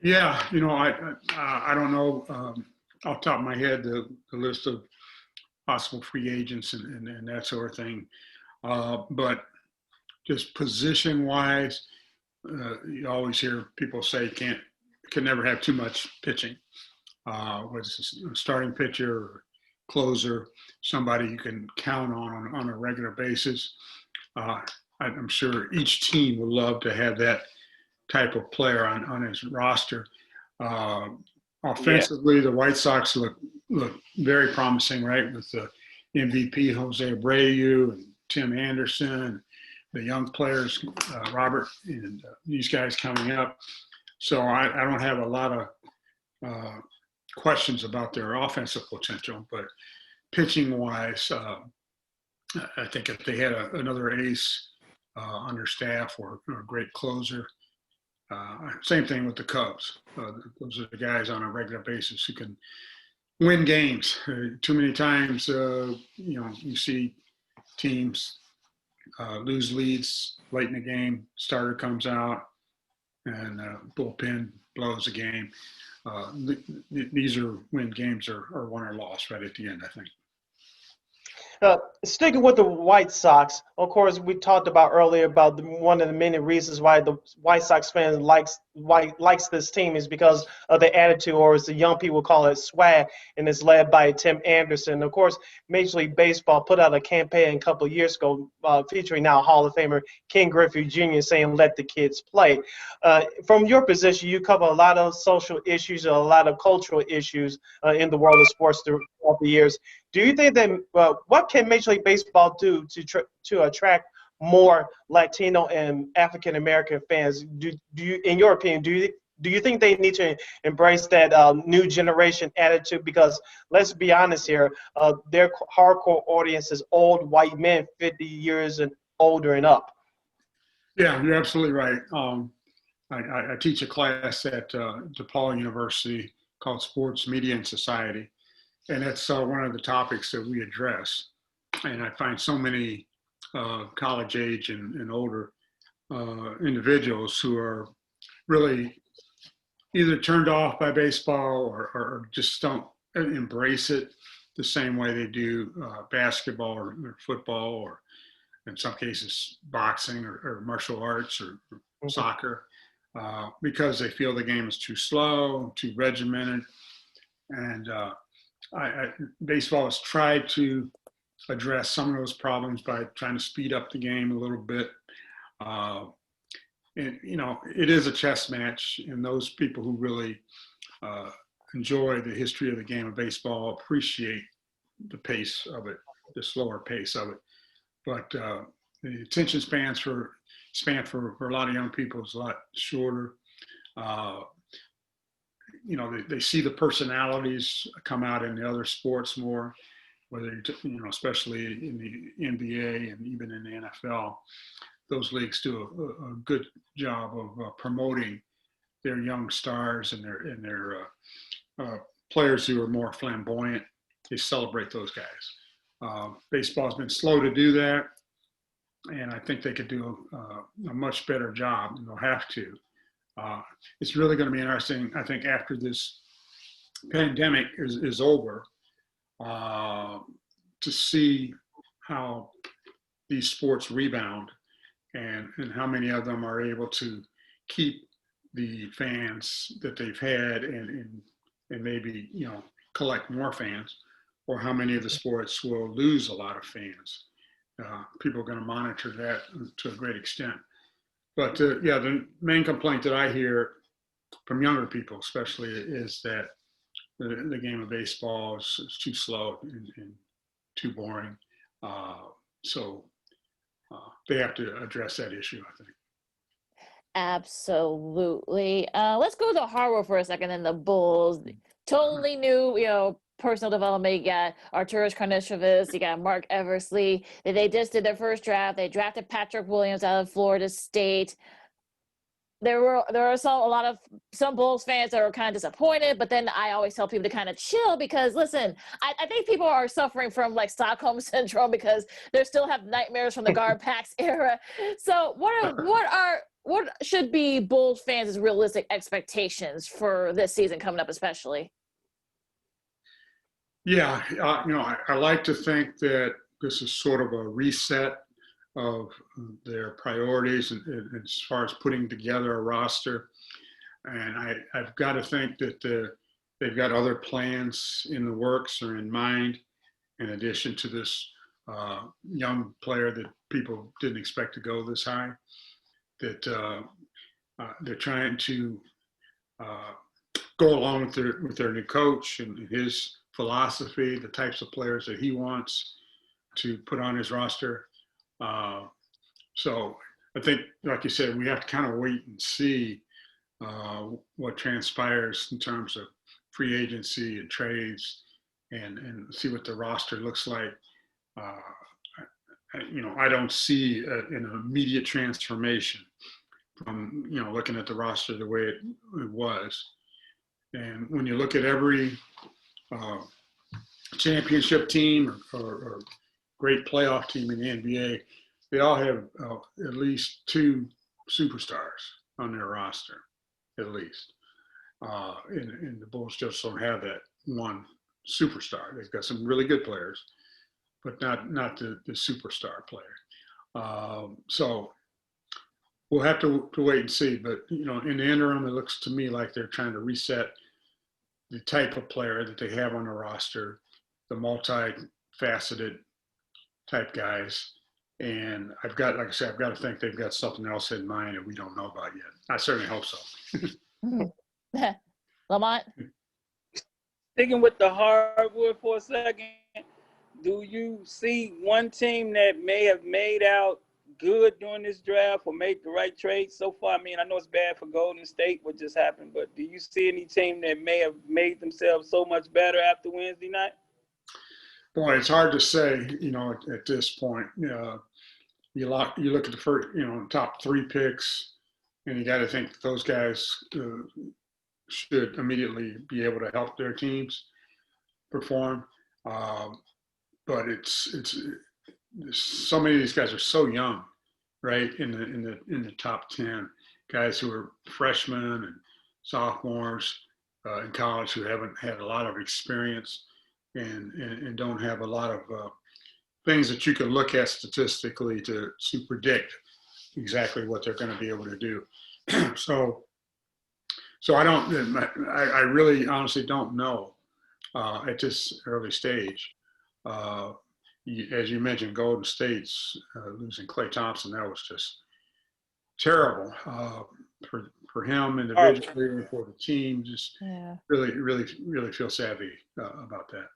Yeah, I don't know off the top of my head the list of possible free agents and that sort of thing, but just position wise, you always hear people say can never have too much pitching. Whether it's a starting pitcher or closer, somebody you can count on a regular basis. I'm sure each team would love to have that type of player on his roster. Offensively, the White Sox look very promising, right? With the MVP Jose Abreu and Tim Anderson, the young players, Robert, and these guys coming up. So I don't have a lot of questions about their offensive potential, but pitching wise, I think if they had another ace on staff or a great closer, same thing with the Cubs. Those are the guys on a regular basis who can win games. Too many times, you see teams lose leads late in the game, starter comes out, and bullpen blows the game. These are when games are won or lost right at the end, I think. Sticking with the White Sox, of course, we talked about earlier about one of the many reasons why the White Sox fans likes this team is because of the attitude, or as the young people call it, swag, and it's led by Tim Anderson. Of course, Major League Baseball put out a campaign a couple of years ago featuring now Hall of Famer Ken Griffey Jr. saying, "Let the kids play." From your position, you cover a lot of social issues and a lot of cultural issues in the world of sports throughout the years. Do you think that what can Major League Baseball do to attract more Latino and African American fans? Do you, in your opinion, do you think they need to embrace that new generation attitude? Because let's be honest here, their hardcore audience is old white men, 50 years and older and up. Yeah, you're absolutely right. I teach a class at DePaul University called Sports, Media, and Society. And that's one of the topics that we address. And I find so many college age and older individuals who are really either turned off by baseball or just don't embrace it the same way they do basketball or football, or in some cases boxing or martial arts or soccer, because they feel the game is too slow, too regimented. And baseball has tried to address some of those problems by trying to speed up the game a little bit. And, it is a chess match, and those people who really enjoy the history of the game of baseball appreciate the pace of it, the slower pace of it. But the attention span for a lot of young people is a lot shorter. They see the personalities come out in the other sports more, whether especially in the NBA and even in the NFL. Those leagues do a good job of promoting their young stars and their players who are more flamboyant. They celebrate those guys. Baseball's been slow to do that, and I think they could do a much better job, and they'll have to. It's really going to be interesting, I think, after this pandemic is over, to see how these sports rebound and how many of them are able to keep the fans that they've had and maybe, collect more fans, or how many of the sports will lose a lot of fans. People are going to monitor that to a great extent. But the main complaint that I hear from younger people, especially, is that the game of baseball is too slow and too boring. So they have to address that issue, I think. Absolutely. Let's go to Harvard for a second and the Bulls. Totally new, personal development. You got Arturas Karnisovas, you got Mark Eversley. They just did their first draft. They drafted Patrick Williams out of Florida State. there are some Bulls fans that are kind of disappointed, but then I always tell people to kind of chill because listen, I think people are suffering from like Stockholm syndrome because they still have nightmares from the Guard Packs era. So what should be Bulls fans' realistic expectations for this season coming up, especially? Yeah, I like to think that this is sort of a reset of their priorities and as far as putting together a roster. And I've got to think that they've got other plans in the works or in mind, in addition to this young player that people didn't expect to go this high, that they're trying to go along with their new coach and his philosophy, the types of players that he wants to put on his roster. So I think, like you said, we have to kind of wait and see what transpires in terms of free agency and trades, and see what the roster looks like. I don't see an immediate transformation from looking at the roster the way it was. And when you look at every championship team or great playoff team in the NBA, they all have at least two superstars on their roster, at least. And the Bulls just don't have that one superstar. They've got some really good players, but not the superstar player. So we'll have to wait and see. But in the interim, it looks to me like they're trying to reset the type of player that they have on the roster, the multi-faceted type guys. And like I said, I've got to think they've got something else in mind that we don't know about yet. I certainly hope so. Lamont? Sticking with the hardwood for a second, do you see one team that may have made out good during this draft or made the right trade so far? I mean, I know it's bad for Golden State what just happened, but do you see any team that may have made themselves so much better after Wednesday night? Boy, it's hard to say, at this point. You look at the first, top three picks, and you got to think that those guys should immediately be able to help their teams perform. But it's so many of these guys are so young, right? In the top 10, guys who are freshmen and sophomores in college who haven't had a lot of experience and don't have a lot of things that you can look at statistically to predict exactly what they're going to be able to do. So I really honestly don't know at this early stage. As you mentioned, Golden State's losing Klay Thompson, that was just terrible for him individually and for the team. Just really feel savvy about that.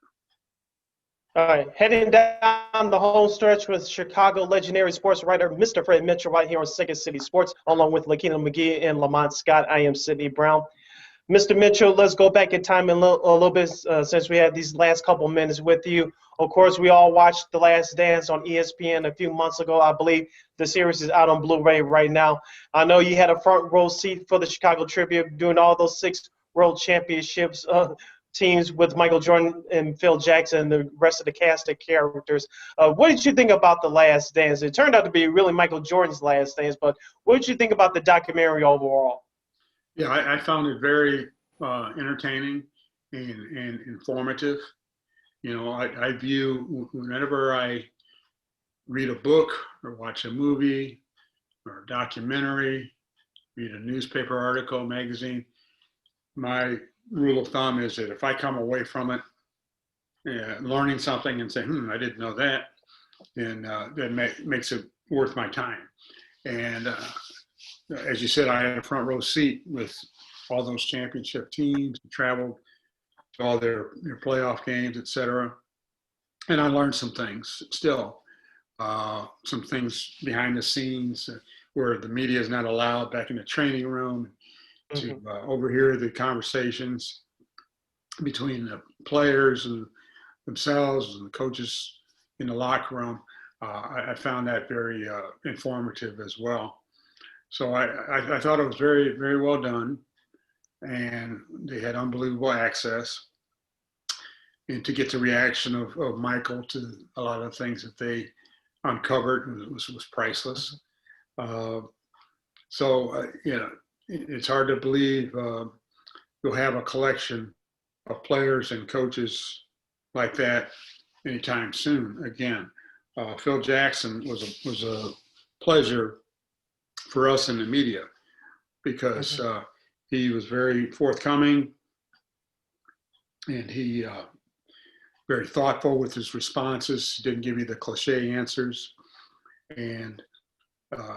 All right, heading down the home stretch with Chicago legendary sports writer Mr. Fred Mitchell right here on Second City Sports, along with Lakeena McGee and Lamont Scott. I am Sidney Brown. Mr. Mitchell, let's go back in time a little bit since we had these last couple minutes with you. Of course, we all watched The Last Dance on ESPN a few months ago. I believe the series is out on Blu-ray right now. I know you had a front row seat for the Chicago Tribune doing all those 6 World Championships teams with Michael Jordan and Phil Jackson and the rest of the cast of characters. What did you think about The Last Dance? It turned out to be really Michael Jordan's last dance, but what did you think about the documentary overall? Yeah, I found it very entertaining and informative. I view whenever I read a book or watch a movie or a documentary, read a newspaper article, magazine, my rule of thumb is that if I come away from it learning something and saying, I didn't know that, then that makes it worth my time. And as you said, I had a front row seat with all those championship teams, traveled to all their playoff games, et cetera. And I learned some things still, some things behind the scenes where the media is not allowed back in the training room to overhear the conversations between the players and themselves and the coaches in the locker room. I found that very informative as well. So I thought it was very, very well done, and they had unbelievable access. And to get the reaction of Michael to a lot of the things that they uncovered was priceless. It's hard to believe you'll have a collection of players and coaches like that anytime soon. Again, Phil Jackson was a pleasure for us in the media because he was very forthcoming, and he very thoughtful with his responses. He didn't give you the cliche answers. And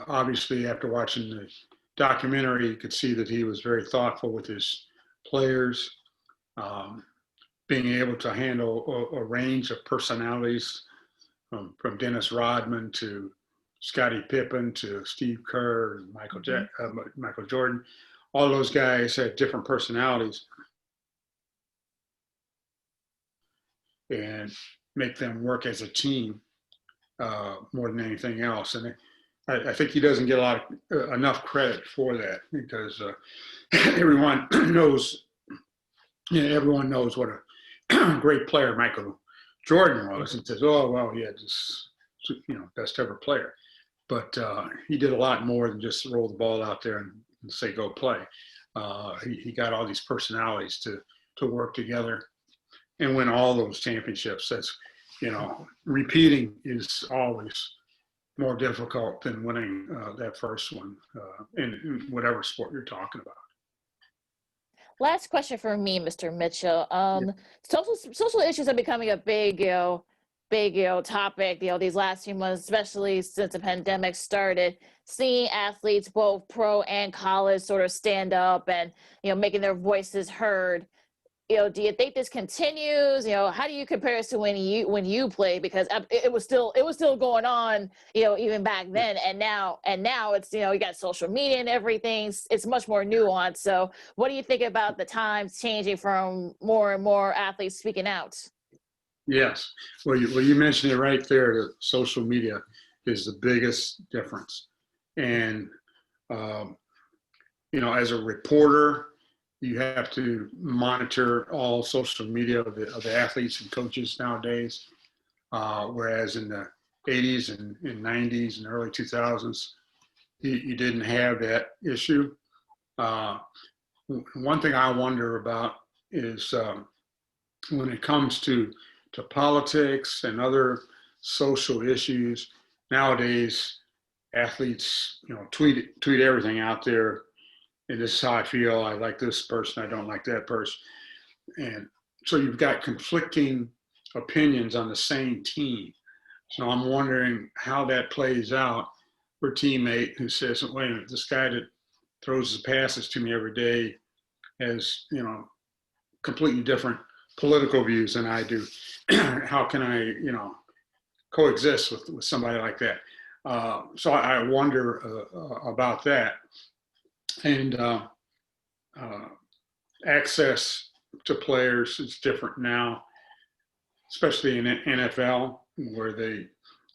obviously, after watching the documentary, you could see that he was very thoughtful with his players, being able to handle a range of personalities from Dennis Rodman to Scottie Pippen to Steve Kerr, Michael Jordan. All those guys had different personalities, and make them work as a team more than anything else. And I think he doesn't get enough credit for that, because everyone knows what a great player Michael Jordan was, and says, "Oh well, yeah, just best ever player." But he did a lot more than just roll the ball out there and say, "Go play." He got all these personalities to work together and win all those championships. That's, repeating is always more difficult than winning that first one in whatever sport you're talking about. Last question for me, Mr. Mitchell. Social issues are becoming a big topic, these last few months, especially since the pandemic started. Seeing athletes, both pro and college, sort of stand up and, making their voices heard. Do you think this continues? How do you compare this to when you played? Because it was still going on, even back then. And now it's, you got social media and everything. It's much more nuanced. So what do you think about the times changing from more and more athletes speaking out? Yes. Well, you mentioned it right there. That social media is the biggest difference. And, as a reporter, you have to monitor all social media of the athletes and coaches nowadays, whereas in the 80s and 90s and early 2000s, you didn't have that issue. One thing I wonder about is when it comes to politics and other social issues, nowadays athletes tweet everything out there. And this is how I feel. I like this person. I don't like that person. And so you've got conflicting opinions on the same team. So I'm wondering how that plays out for a teammate who says, wait a minute, this guy that throws his passes to me every day has, completely different political views than I do. How can I, coexist with somebody like that? So I wonder about that. And access to players is different now, especially in NFL, where they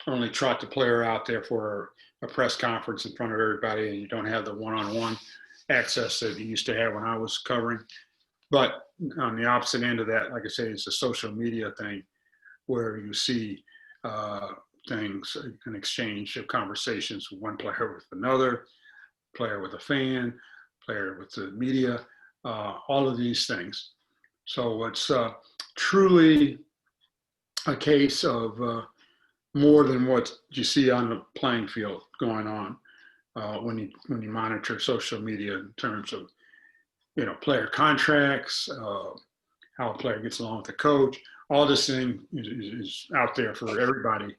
only trot the player out there for a press conference in front of everybody, and you don't have the one-on-one access that you used to have when I was covering. But on the opposite end of that, like I say, it's a social media thing where you see things, an exchange of conversations with one player with another, player with a fan, player with the media, all of these things. So it's truly a case of more than what you see on the playing field going on when you monitor social media in terms of player contracts, how a player gets along with the coach. All this thing is out there for everybody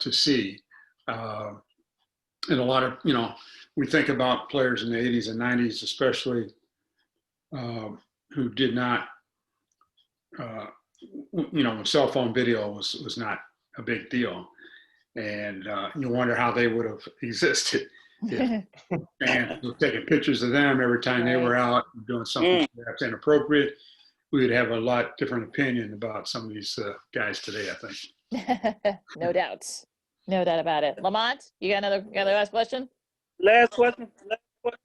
to see. And a lot of, we think about players in the 80s and 90s, especially who did not, when cell phone video was not a big deal. And you wonder how they would have existed. And taking pictures of them every time they were out doing something that's inappropriate. We would have a lot different opinion about some of these guys today, I think. No doubt about it. Lamont, you got another last question? Last question.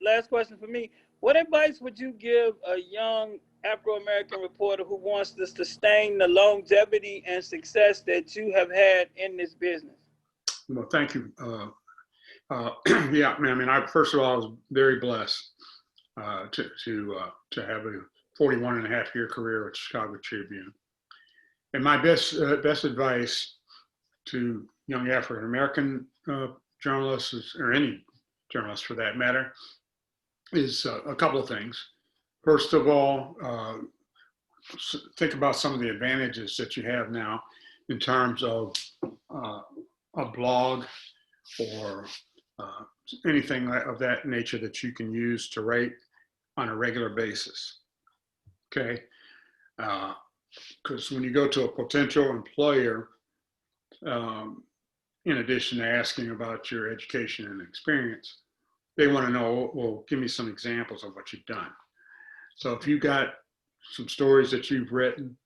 Last question for me. What advice would you give a young Afro-American reporter who wants to sustain the longevity and success that you have had in this business? Well, thank you. Yeah, man, I mean, first of all, I was very blessed to have a 41 and a half year career with Chicago Tribune. And my best advice to young African American journalists, or any journalist for that matter, is a couple of things. First of all, think about some of the advantages that you have now in terms of a blog or anything of that nature that you can use to write on a regular basis. Okay, because when you go to a potential employer, in addition to asking about your education and experience, they want to know, well, give me some examples of what you've done. So if you got some stories that you've written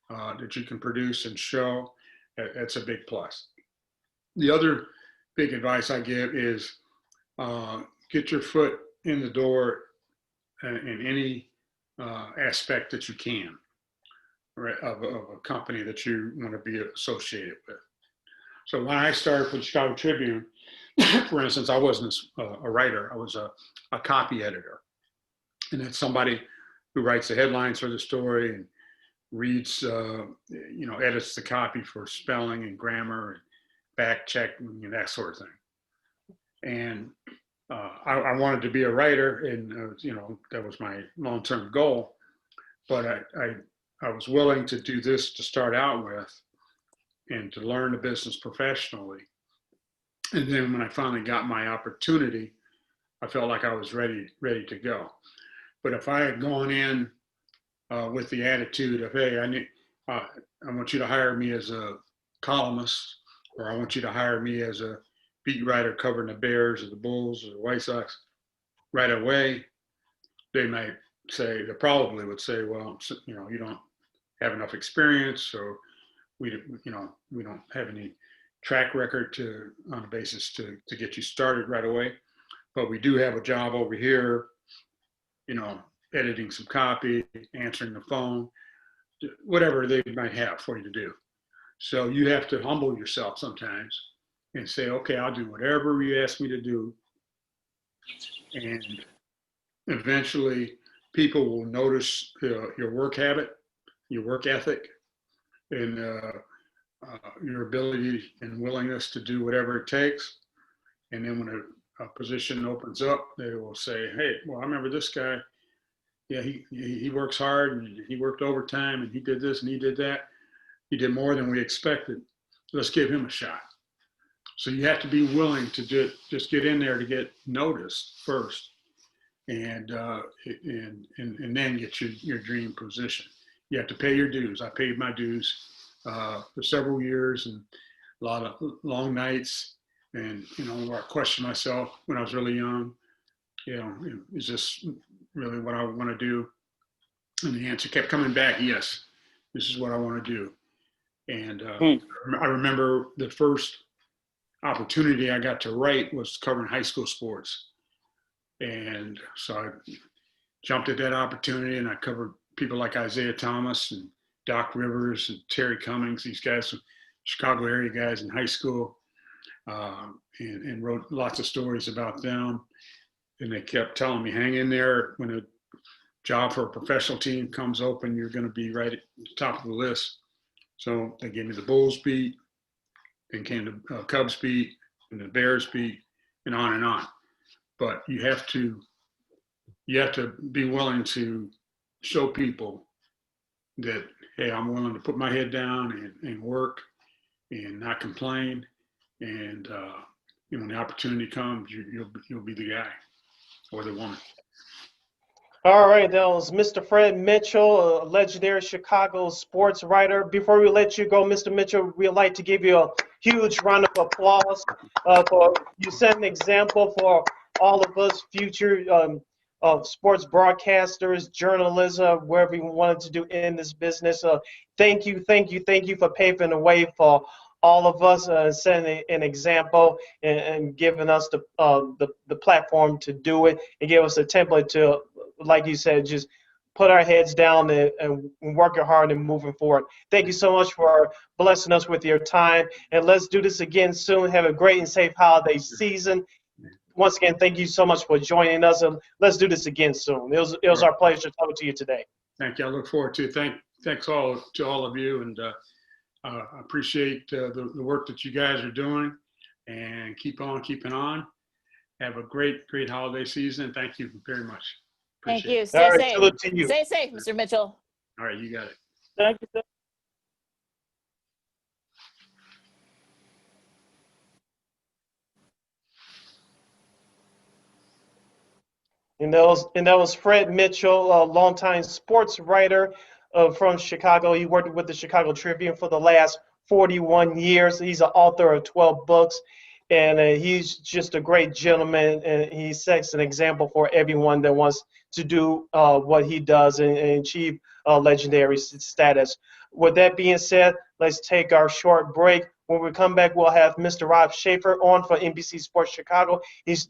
that you can produce and show, that's a big plus. The other big advice I give is get your foot in the door in any aspect that you can, right, of a company that you want to be associated with. So when I started with Chicago Tribune, for instance, I wasn't a writer, I was a copy editor. And that's somebody who writes the headlines for the story and reads, edits the copy for spelling and grammar and back checking and that sort of thing. And I wanted to be a writer, and that was my long-term goal. But I was willing to do this to start out with and to learn the business professionally. And then when I finally got my opportunity, I felt like I was ready to go. But if I had gone in with the attitude of, hey, I want you to hire me as a columnist, or I want you to hire me as a beat writer covering the Bears or the Bulls or the White Sox right away, they probably would say, well, you don't have enough experience, so we don't have any track record on a basis to get you started right away. But we do have a job over here, editing some copy, answering the phone, whatever they might have for you to do. So you have to humble yourself sometimes and say, okay, I'll do whatever you ask me to do. And eventually people will notice your work habit, your work ethic, and your ability and willingness to do whatever it takes. And then when a position opens up, they will say, hey, well, I remember this guy. Yeah, he works hard, and he worked overtime, and he did this and he did that. He did more than we expected. Let's give him a shot. So you have to be willing to just get in there to get noticed first, and then get your dream position. You have to pay your dues. I paid my dues for several years, and a lot of long nights, and where I questioned myself when I was really young. Is this really what I want to do? And the answer kept coming back, yes, this is what I want to do. And I remember the first opportunity I got to write was covering high school sports. And so I jumped at that opportunity, and I covered people like Isaiah Thomas and Doc Rivers and Terry Cummings, these guys, Chicago area guys in high school, and wrote lots of stories about them. And they kept telling me, hang in there. When a job for a professional team comes open, you're going to be right at the top of the list. So they gave me the Bulls beat, then came the Cubs beat, and the Bears beat, and on and on. But you have to be willing to show people that, hey, I'm willing to put my head down and work and not complain. And when the opportunity comes, you'll be the guy or the woman. All right, that was Mr. Fred Mitchell, a legendary Chicago sports writer. Before we let you go, Mr. Mitchell, we'd like to give you a huge round of applause for you set an example for all of us future of sports broadcasters, journalism, wherever you wanted to do in this business. Thank you for paving the way for all of us, setting an example and giving us the platform to do it and give us a template to, like you said, just put our heads down and working hard and moving forward. Thank you so much for blessing us with your time. And let's do this again soon. Have a great and safe holiday season. Once again, thank you so much for joining us. And let's do this again soon. It was our pleasure talking to you today. Thank you. I look forward to it. Thanks all to all of you. And I appreciate the work that you guys are doing. And keep on keeping on. Have a great holiday season. Thank you very much. Thank Appreciate you. it. Stay All right, safe. salute to you. Stay safe, Mr. Mitchell. All right, you got it. Thank you, sir. And that was Fred Mitchell, a longtime sports writer from Chicago. He worked with the Chicago Tribune for the last 41 years. He's an author of 12 books, and he's just a great gentleman. And he sets an example for everyone that wants to do what he does and achieve legendary status. With that being said, let's take our short break. When we come back, we'll have Mr. Rob Schaefer on for NBC Sports Chicago. He's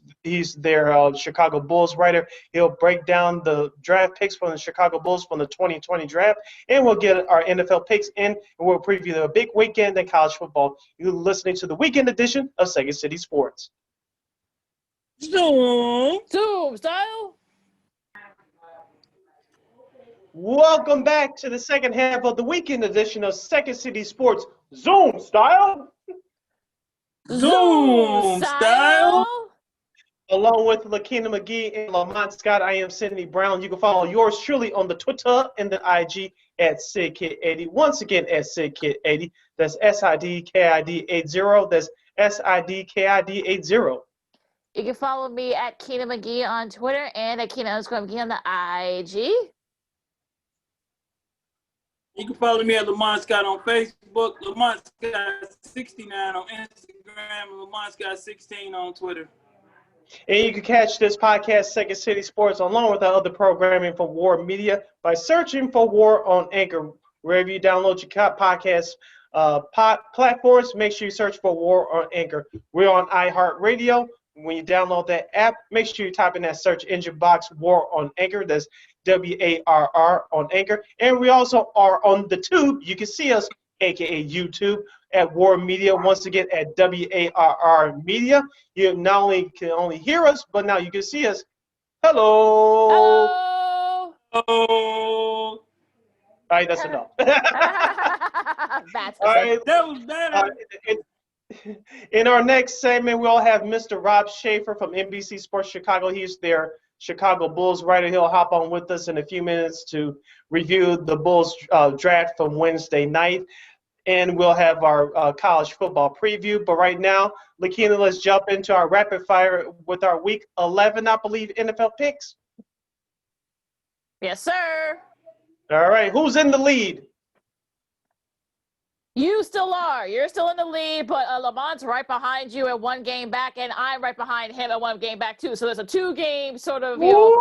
their Chicago Bulls writer. He'll break down the draft picks from the Chicago Bulls from the 2020 draft, and we'll get our NFL picks in, and we'll preview the big weekend in college football. You're listening to the weekend edition of Second City Sports. Zoom style. Welcome back to the second half of the weekend edition of Second City Sports Zoom style. Zoom style. Along with Lakeena and Lamont Scott, I am Sidney Brown. You can follow yours truly on the Twitter and the IG at SidKid80. Once again, at SidKid80. That's SIDKID80. That's SIDKID80. You can follow me at Keena McGee on Twitter and at Keena_McGee on the IG. You can follow me at Lamont Scott on Facebook, Lamont Scott 69 on Instagram, and Lamont Scott 16 on Twitter. And you can catch this podcast, Second City Sports, along with our other programming from War Media by searching for War on Anchor. Wherever you download your podcast platforms, make sure you search for War on Anchor. We're on iHeartRadio. When you download that app, make sure you type in that search engine box, War on Anchor. That's WARR on Anchor. And we also are on the Tube. You can see us, a.k.a. YouTube, at War Media. Once again, at WARR Media. You not only can only hear us, but now you can see us. Hello. Hello. Oh, All right, that's enough. That's All right. that was better. In our next segment, we'll have Mr. Rob Schaefer from NBC Sports Chicago. He's their Chicago Bulls writer. He'll hop on with us in a few minutes to review the Bulls draft from Wednesday night. And we'll have our college football preview. But right now, Lakeena, let's jump into our rapid fire with our Week 11, I believe, NFL picks. Yes, sir. All right, who's in the lead? You still are. You're still in the lead, but Lamont's right behind you at one game back, and I'm right behind him at one game back, too. So there's a two-game sort of, you know,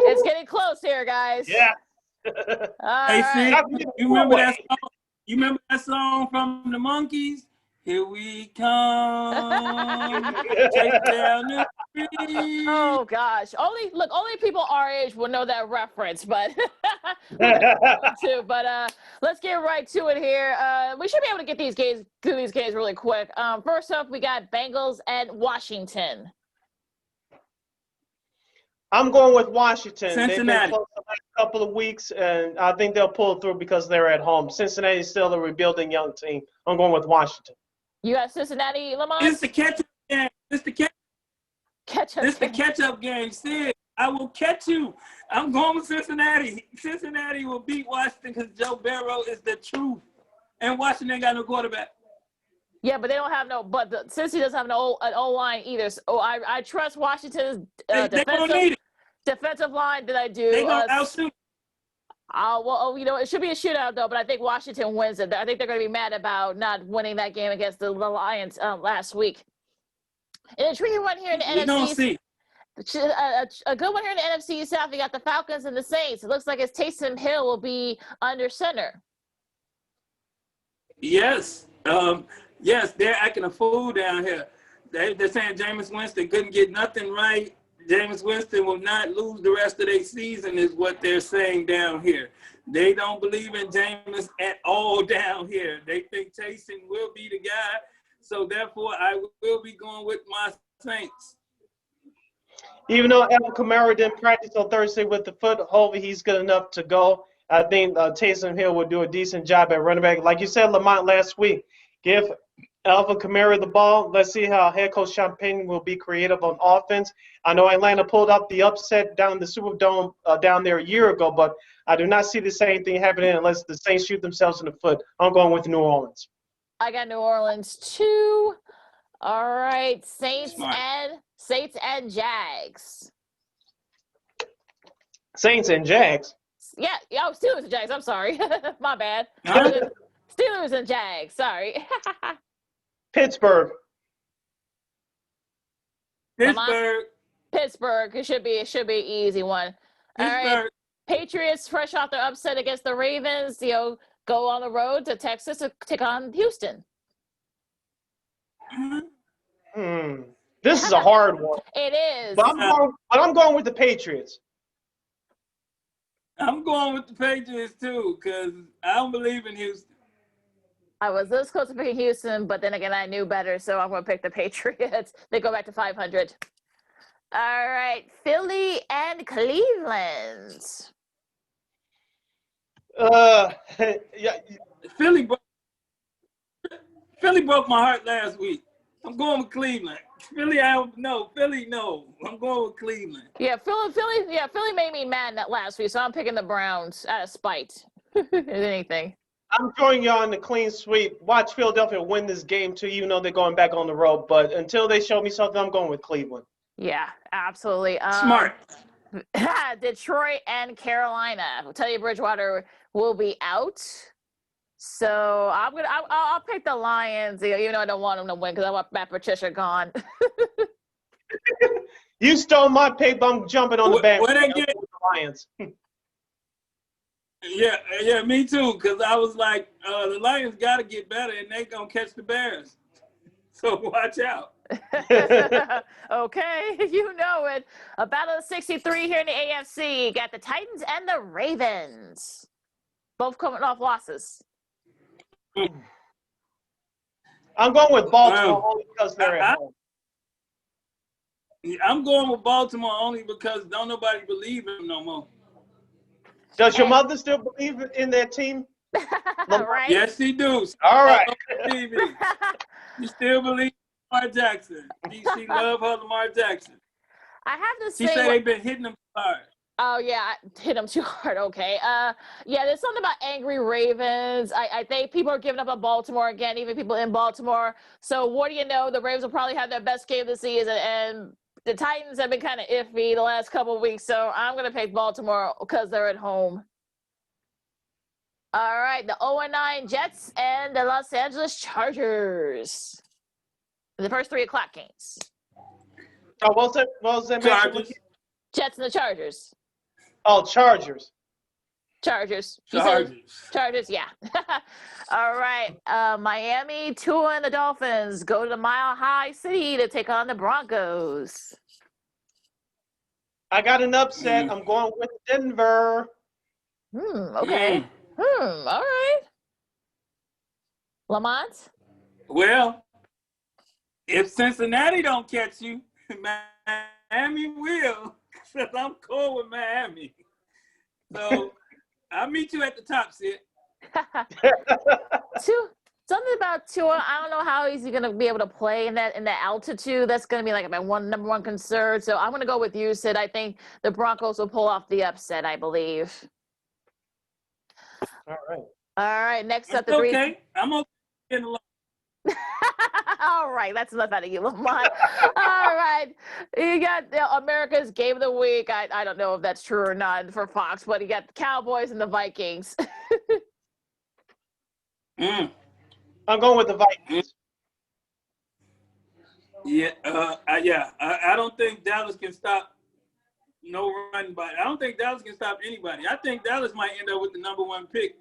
it's getting close here, guys. Yeah. All Hey, right. Sid, you remember that song? You remember that song from the Monkees? Here we come, chase down the street. Oh gosh, only people our age will know that reference, but let's get right to it here. We should be able to get through these games really quick. First up, we got Bengals and Washington. I'm going with Washington. Cincinnati. They've been close the last couple of weeks, and I think they'll pull through because they're at home. Cincinnati is still a rebuilding young team. I'm going with Washington. You got Cincinnati, Lamont? It's the catch-up game. It's the Catch-up catch-up game. Sid, I will catch you. I'm going with Cincinnati. Cincinnati will beat Washington because Joe Burrow is the truth. And Washington ain't got no quarterback. Yeah, but they don't have Cincy doesn't have an O-line either. So I trust Washington's defensive line that I do. They going to outshoot. It should be a shootout, though, but I think Washington wins it. I think they're going to be mad about not winning that game against the Lions last week. An intriguing one here in the NFC. A good one here in the NFC South. You got the Falcons and the Saints. It looks like Taysom Hill will be under center. Yes. Yes, they're acting a fool down here. They're saying Jameis Winston couldn't get nothing right. Jameis Winston will not lose the rest of their season is what they're saying down here. They don't believe in Jameis at all down here. They think Taysom will be the guy. So, therefore, I will be going with my Saints. Even though Alvin Kamara didn't practice on Thursday with the foot, hopefully he's good enough to go. I think Taysom Hill will do a decent job at running back. Like you said, Lamont, last week, give Alvin Kamara the ball. Let's see how head coach Champagne will be creative on offense. I know Atlanta pulled out the upset down in the Superdome down there a year ago, but I do not see the same thing happening unless the Saints shoot themselves in the foot. I'm going with New Orleans. I got New Orleans too. All right, Saints and Jags. Saints and Jags. Yeah, Steelers and Jags. I'm sorry, my bad. Steelers and Jags. Sorry. Pittsburgh. Pittsburgh. It should be an easy one. All right. Patriots fresh off their upset against the Ravens. Go on the road to Texas to take on Houston. This is a hard one. It is. But I'm going with the Patriots. I'm going with the Patriots too, because I don't believe in Houston. I was this close to picking Houston, but then again, I knew better, so I'm going to pick the Patriots. They go back to 500. All right, Philly and Cleveland. Yeah. Philly broke my heart last week. I'm going with Cleveland. Philly, no. I'm going with Cleveland. Yeah, Philly made me mad that last week, so I'm picking the Browns out of spite. If anything. I'm throwing you on the clean sweep. Watch Philadelphia win this game too, even though they're going back on the road. But until they show me something, I'm going with Cleveland. Yeah, absolutely. Smart. Detroit and Carolina. Teddy Bridgewater will be out. So I'll pick the Lions, even though I don't want them to win because I want Matt Patricia gone. You stole my pick, but I'm jumping on the bandwagon with the Lions. Yeah, me too. Because I was like, the Lions got to get better, and they gonna catch the Bears. So watch out. Okay, you know it. A battle of 63 here in the AFC. Got the Titans and the Ravens, both coming off losses. I'm going with Baltimore only because they're at home. I'm going with Baltimore only because don't nobody believe him no more. Does your mother still believe in that team? Right? Yes, she do. All right. You still believe in Lamar Jackson. She love her Lamar Jackson. I have to say. She said they've been hitting him hard. Oh, yeah, I hit them too hard. Okay. Yeah, there's something about angry Ravens. I think people are giving up on Baltimore again, even people in Baltimore. So what do you know? The Ravens will probably have their best game of the season, and the Titans have been kind of iffy the last couple of weeks. So I'm going to pick Baltimore because they're at home. All right, the 0-9 Jets and the Los Angeles Chargers. The first 3 o'clock games. Oh, what was that? Chargers. Jets and the Chargers. Oh, Chargers. Chargers, yeah. All right. Miami, Tua, and the Dolphins go to the Mile High City to take on the Broncos. I got an upset. I'm going with Denver. Okay. All right. Lamont? Well, if Cincinnati don't catch you, Miami will, because I'm cool with Miami. So I'll meet you at the top, Sid. Something about Tua, I don't know how he's going to be able to play in that altitude. That's going to be like my number one concern. So I'm going to go with you, Sid. I think the Broncos will pull off the upset, I believe. All right. All right, next up, the okay. I'm okay in the All right, that's enough out of you, Lamont. All right, you got America's Game of the Week. I don't know if that's true or not for Fox, but you got the Cowboys and the Vikings. I'm going with the Vikings. I don't think Dallas can stop no run, but I don't think Dallas can stop anybody. I think Dallas might end up with the number 1 pick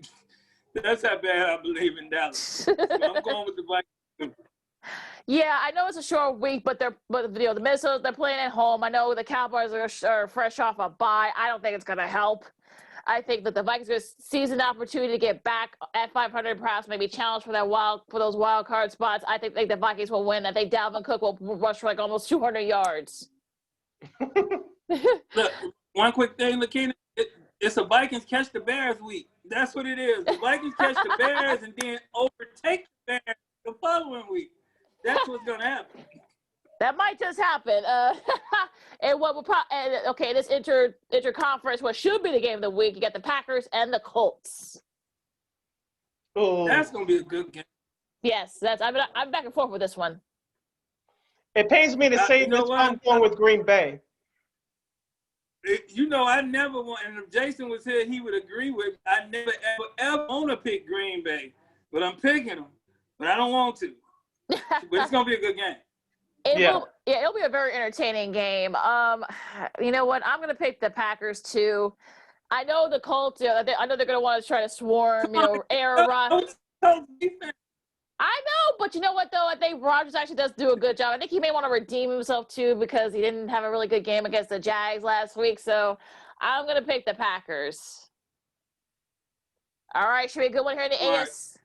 That's how bad I believe in Dallas. So I'm going with the Vikings. Yeah, I know it's a short week, but the Minnesota, they're playing at home. I know the Cowboys are fresh off a bye. I don't think it's going to help. I think that the Vikings are seize an opportunity to get back at 500, perhaps maybe challenge for those wild card spots. I think the Vikings will win. I think Dalvin Cook will rush for like almost 200 yards. Look, one quick thing, Lakeena. It's a Vikings catch the Bears week. That's what it is. The Vikings catch the Bears and then overtake the Bears the following week. That's what's going to happen. That might just happen. And what will probably this interconference, what should be the game of the week, you got the Packers and the Colts. Oh, That's going to be a good game. Yes, I'm back and forth with this one. it pains me to say You know this, what? I'm going with Green Bay. I never want, and if Jason was here, he would agree with me. I never, ever want to pick Green Bay, but I'm picking them. But I don't want to. But it's going to be a good game. It'll be a very entertaining game. You know what? I'm going to pick the Packers too. I know the Colts. I know they're going to want to try to swarm. Aaron Rodgers. I know, but you know what though? I think Rodgers actually does do a good job. I think he may want to redeem himself too because he didn't have a really good game against the Jags last week. So I'm going to pick the Packers. All right, should be a good one here in the AFC.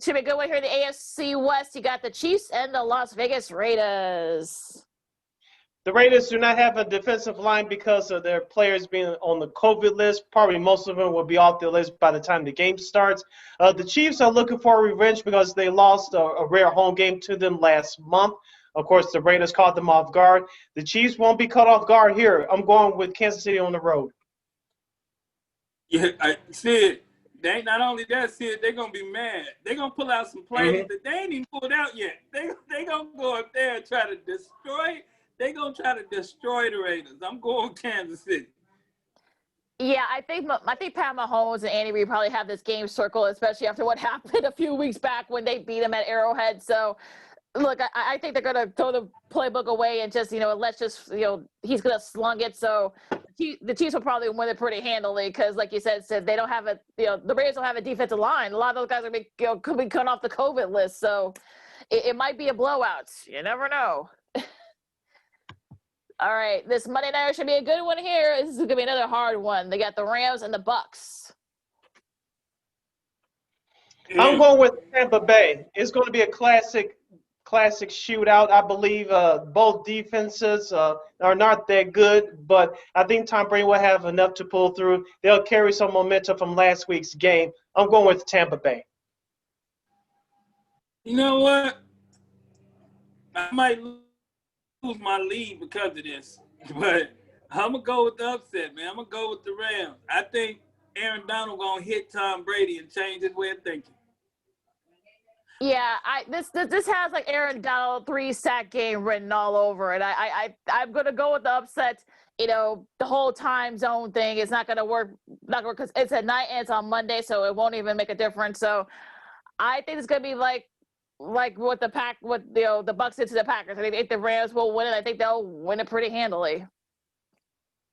Should be a good one here in the AFC West. You got the Chiefs and the Las Vegas Raiders. The Raiders do not have a defensive line because of their players being on the COVID list. Probably most of them will be off the list by the time the game starts. The Chiefs are looking for revenge because they lost a rare home game to them last month. Of course, the Raiders caught them off guard. The Chiefs won't be caught off guard here. I'm going with Kansas City on the road. Yeah, I see it. They not only that, Sid, they're gonna be mad. They're gonna pull out some plays that they ain't even pulled out yet. They gonna go up there and try to destroy. They gonna try to destroy the Raiders. I'm going Kansas City. Yeah, I think Pat Mahomes and Andy Reid probably have this game circled, especially after what happened a few weeks back when they beat them at Arrowhead. So, look, I think they're gonna throw the playbook away and just he's gonna slung it. So the Chiefs will probably win it pretty handily because, like you said, they don't have the Raiders don't have a defensive line. A lot of those guys are could be cut off the COVID list. So it might be a blowout. You never know. All right, this Monday night should be a good one here. This is going to be another hard one. They got the Rams and the Bucks. I'm going with Tampa Bay. It's going to be a classic shootout. I believe both defenses are not that good, but I think Tom Brady will have enough to pull through. They'll carry some momentum from last week's game. I'm going with Tampa Bay. You know what? I might lose my lead because of this, but I'm gonna go with the upset, man. I'm gonna go with the Rams. I think Aaron Donald gonna hit Tom Brady and change his way of thinking. Yeah, this has like Aaron Donald 3-sack game written all over it. I'm gonna go with the upset. The whole time zone thing is not gonna work. Not gonna because it's at night and it's on Monday, so it won't even make a difference. So I think it's gonna be like what the Bucs did to the Packers. I think the Rams will win it. I think they'll win it pretty handily.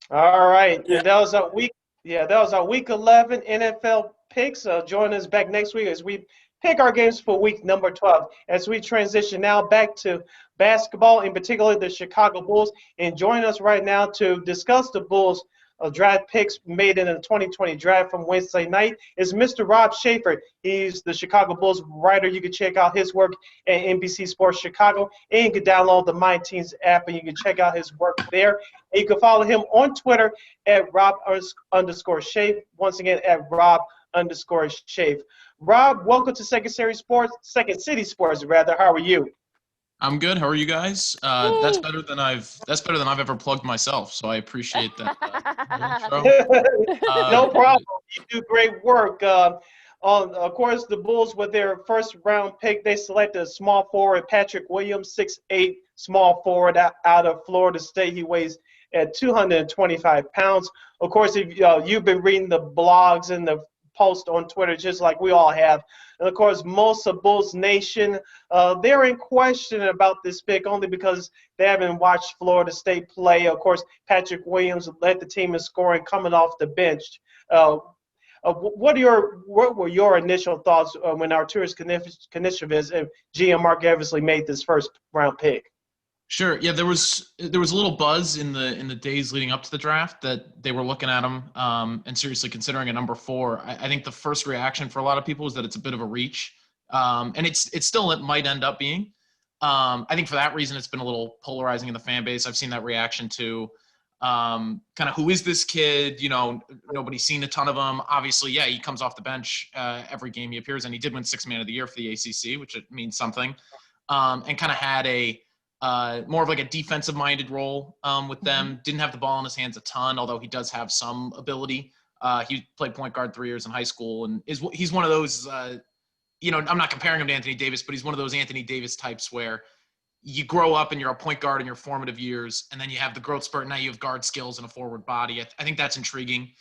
All right. Yeah. And that was our week 11 NFL picks. Join us back next week as we pick our games for week number 12. As we transition now back to basketball, in particular the Chicago Bulls. And join us right now to discuss the Bulls draft picks made in the 2020 draft from Wednesday night is Mr. Rob Schaefer. He's the Chicago Bulls writer. You can check out his work at NBC Sports Chicago, and you can download the My Teams app, and you can check out his work there. And you can follow him on Twitter at Rob_Schaefer. Once again, at Rob_Schaefer. Rob, welcome to Second City Sports, rather. How are you? I'm good. How are you guys? That's better than I've ever plugged myself. So I appreciate that. Intro. No problem. You do great work. Of course, the Bulls, with their first-round pick, they selected a small forward, Patrick Williams, 6'8", small forward out of Florida State. He weighs at 225 pounds. Of course, if you've been reading the blogs and the post on Twitter, just like we all have. And of course, most of Bulls Nation, they're in question about this pick only because they haven't watched Florida State play. Of course, Patrick Williams led the team in scoring coming off the bench. What were your initial thoughts when Arturas Knishovitz and GM Mark Eversley made this first round pick? Sure. Yeah, there was a little buzz in the days leading up to the draft that they were looking at him and seriously considering a number 4. I think the first reaction for a lot of people is that it's a bit of a reach, and it might end up being. I think for that reason, it's been a little polarizing in the fan base. I've seen that reaction to kind of who is this kid? Nobody's seen a ton of him. Obviously, yeah, he comes off the bench every game he appears in. He did win 6th Man of the Year for the ACC, which means something, and kind of had a more of like a defensive-minded role with them. Didn't have the ball in his hands a ton, although he does have some ability. He played point guard 3 years in high school, and he's one of those. I'm not comparing him to Anthony Davis, but he's one of those Anthony Davis types where you grow up and you're a point guard in your formative years, and then you have the growth spurt. And now you have guard skills and a forward body. I think that's intriguing.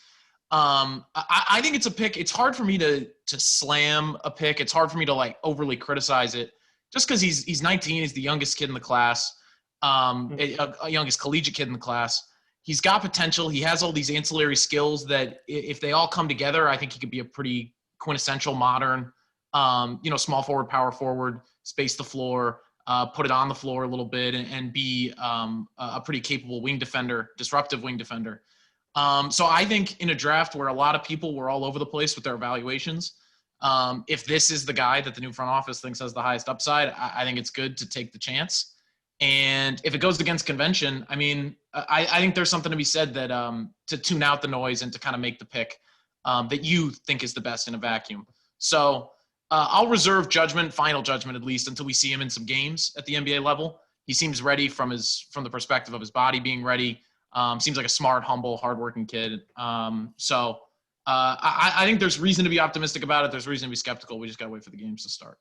I think it's a pick. It's hard for me to slam a pick. It's hard for me to like overly criticize it. Just because he's 19, he's the youngest kid in the class, a youngest collegiate kid in the class. He's got potential. He has all these ancillary skills that if they all come together, I think he could be a pretty quintessential modern, small forward, power forward, space the floor, put it on the floor a little bit, and be a pretty capable wing defender, disruptive wing defender. So I think in a draft where a lot of people were all over the place with their evaluations, if this is the guy that the new front office thinks has the highest upside, I think it's good to take the chance. And if it goes against convention, I mean, I think there's something to be said that to tune out the noise and to kind of make the pick that you think is the best in a vacuum. So I'll reserve final judgment at least, until we see him in some games at the NBA level. He seems ready from the perspective of his body being ready. Seems like a smart, humble, hardworking kid. I think there's reason to be optimistic about it. There's reason to be skeptical. We just got to wait for the games to start.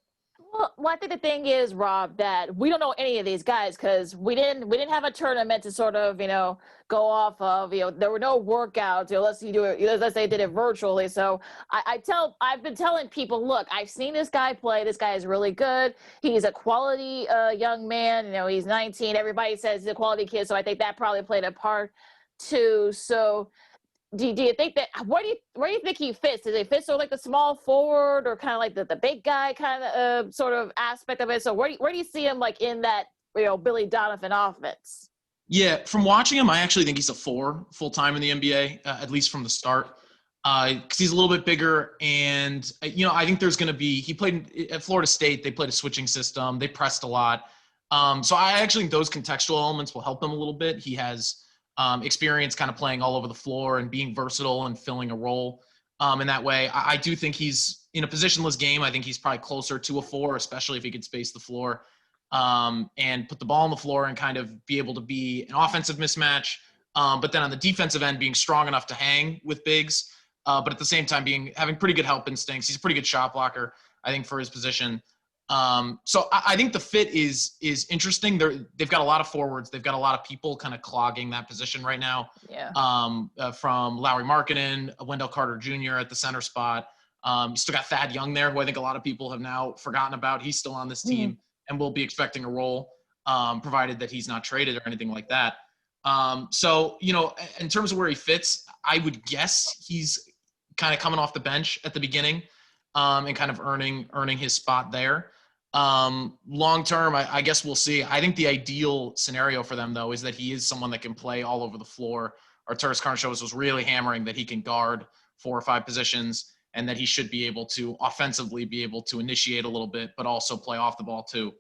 Well, I think the thing is, Rob, that we don't know any of these guys because we didn't have a tournament to sort of, go off of. There were no workouts unless they did it virtually. So I've been telling people, look, I've seen this guy play. This guy is really good. He's a quality young man. He's 19. Everybody says he's a quality kid. So I think that probably played a part too. So do you think that where do you think he fits? Does he fit sort of like the small forward or kind of like the big guy kind of sort of aspect of it? So where do you see him like in that Billy Donovan offense? Yeah, from watching him, I actually think he's a 4 full time in the NBA, at least from the start, because he's a little bit bigger. And I think there's going to be. He played at Florida State. They played a switching system. They pressed a lot. So I actually think those contextual elements will help him a little bit. He has experience kind of playing all over the floor and being versatile and filling a role in that way. I do think he's in a positionless game. I think he's probably closer to a 4, especially if he could space the floor and put the ball on the floor and kind of be able to be an offensive mismatch. But then on the defensive end, being strong enough to hang with bigs, but at the same time having pretty good help instincts. He's a pretty good shot blocker, I think, for his position. So I think the fit is interesting. They've got a lot of forwards. They've got a lot of people kind of clogging that position right now. Yeah. From Lauri Markkanen, Wendell Carter Jr. at the center spot. You still got Thad Young there, who I think a lot of people have now forgotten about. He's still on this team and will be expecting a role, provided that he's not traded or anything like that. So, in terms of where he fits, I would guess he's kind of coming off the bench at the beginning and kind of earning his spot there. Long term, I guess we'll see. I think the ideal scenario for them, though, is that he is someone that can play all over the floor. Arturas Karnisovas was really hammering that he can guard 4 or 5 positions and that he should be able to offensively be able to initiate a little bit, but also play off the ball too.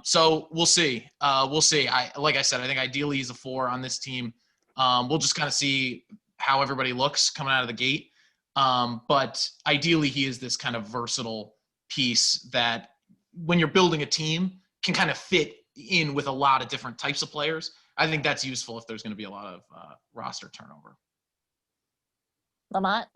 So we'll see. Like I said, I think ideally he's a 4 on this team. We'll just kind of see how everybody looks coming out of the gate. But ideally he is this kind of versatile piece that when you're building a team can kind of fit in with a lot of different types of players. I think that's useful if there's going to be a lot of roster turnover. Lamont?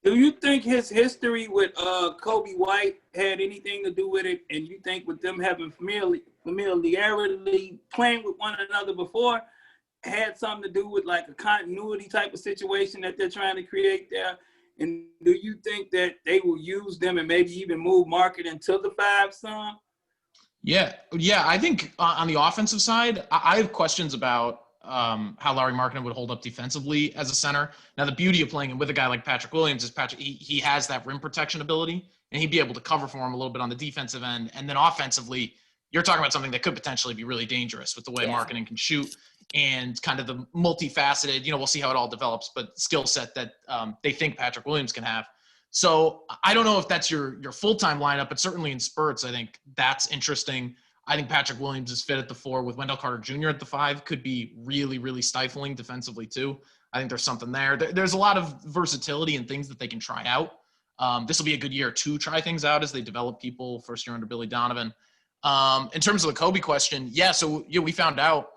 Do you think his history with Kobe White had anything to do with it? And you think with them having familiarity playing with one another before had something to do with like a continuity type of situation that they're trying to create there? And do you think that they will use them and maybe even move Market into the 5 some? Yeah. I think on the offensive side, I have questions about how Larry Markkinen would hold up defensively as a center. Now, the beauty of playing with a guy like Patrick Williams is he has that rim protection ability, and he'd be able to cover for him a little bit on the defensive end. And then offensively, you're talking about something that could potentially be really dangerous with the way Markkinen can shoot and kind of the multifaceted, we'll see how it all develops, but skill set that they think Patrick Williams can have. So I don't know if that's your full-time lineup, but certainly in spurts, I think that's interesting. I think Patrick Williams is fit at the 4 with Wendell Carter Jr. at the 5 could be really, really stifling defensively too. I think there's something there. There's a lot of versatility and things that they can try out. This will be a good year to try things out as they develop people first year under Billy Donovan. In terms of the Kobe question, so we found out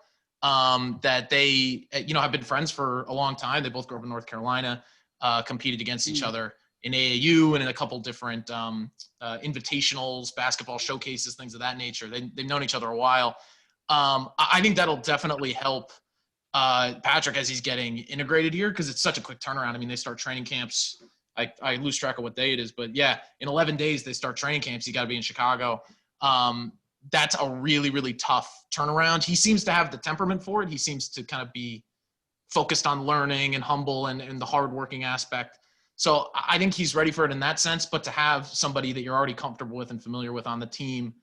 that they, have been friends for a long time. They both grew up in North Carolina, competed against each other in AAU and in a couple different invitationals, basketball showcases, things of that nature. They've known each other a while. I think that'll definitely help Patrick as he's getting integrated here because it's such a quick turnaround. I mean, they start training camps. I lose track of what day it is, but in 11 days they start training camps. You got to be in Chicago. That's a really, really tough turnaround. He seems to have the temperament for it. He seems to kind of be focused on learning and humble and the hardworking aspect. So I think he's ready for it in that sense, but to have somebody that you're already comfortable with and familiar with on the team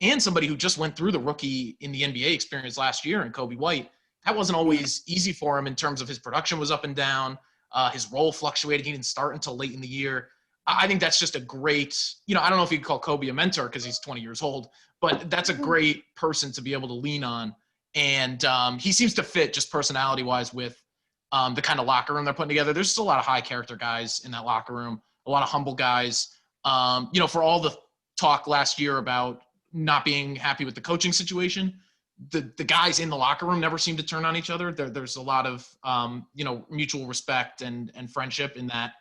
and somebody who just went through the rookie in the NBA experience last year in Kobe White, that wasn't always easy for him in terms of his production was up and down. His role fluctuated. He didn't start until late in the year. I think that's just a great, I don't know if you could call Kobe a mentor because he's 20 years old, but that's a great person to be able to lean on. And he seems to fit just personality-wise with the kind of locker room they're putting together. There's just a lot of high character guys in that locker room, a lot of humble guys. For all the talk last year about not being happy with the coaching situation, the guys in the locker room never seem to turn on each other. There's a lot of, mutual respect and friendship in that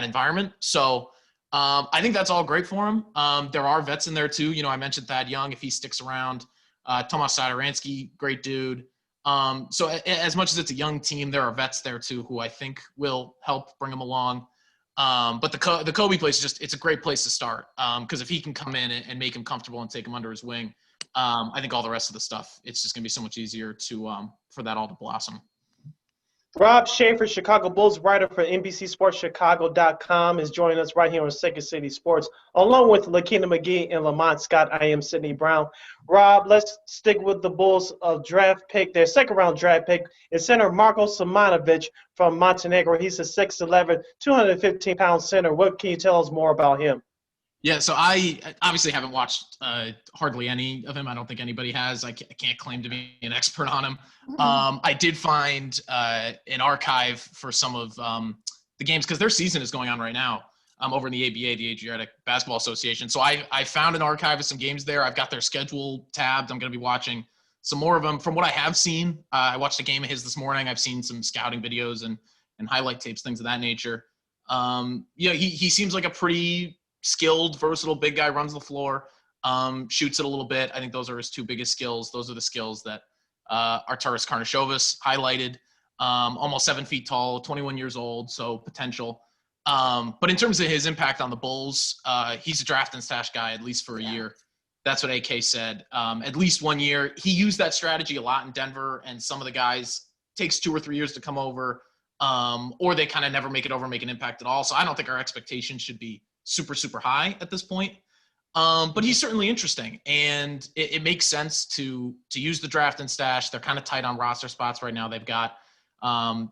environment. So I think that's all great for him. There are vets in there too. I mentioned Thad Young, if he sticks around, Tomas Satoransky, great dude. So as much as it's a young team, there are vets there too, who I think will help bring them along. But the Kobe place it's a great place to start. Cause if he can come in and make him comfortable and take him under his wing, I think all the rest of the stuff, it's just gonna be so much easier to, for that all to blossom. Rob Schaefer, Chicago Bulls writer for NBC Sports Chicago.com, is joining us right here on Second City Sports, along with Lakeena and Lamont Scott. I am Sidney Brown. Rob, let's stick with the Bulls' draft pick. Their second-round draft pick is center Marko Simonovic from Montenegro. He's a 6'11", 215-pound center. What can you tell us more about him? Yeah, so I obviously haven't watched hardly any of him. I don't think anybody has. I can't claim to be an expert on him. I did find an archive for some of the games because their season is going on right now over in the ABA, the Adriatic Basketball Association. So I found an archive of some games there. I've got their schedule tabbed. I'm going to be watching some more of them. From what I have seen, I watched a game of his this morning. I've seen some scouting videos and highlight tapes, things of that nature. He seems like a pretty skilled, versatile big guy, runs the floor, shoots it a little bit. I think those are his two biggest skills. Those are the skills that Arturas Karnisovas highlighted. Almost 7 feet tall, 21 years old, so potential. But in terms of his impact on the Bulls, he's a draft and stash guy at least for a year. That's what AK said. At least 1 year. He used that strategy a lot in Denver, and some of the guys takes 2 or 3 years to come over, or they kind of never make it over, make an impact at all. So I don't think our expectations should be super, super high at this point. But he's certainly interesting, and it makes sense to use the draft and stash. They're kind of tight on roster spots right now. They've got,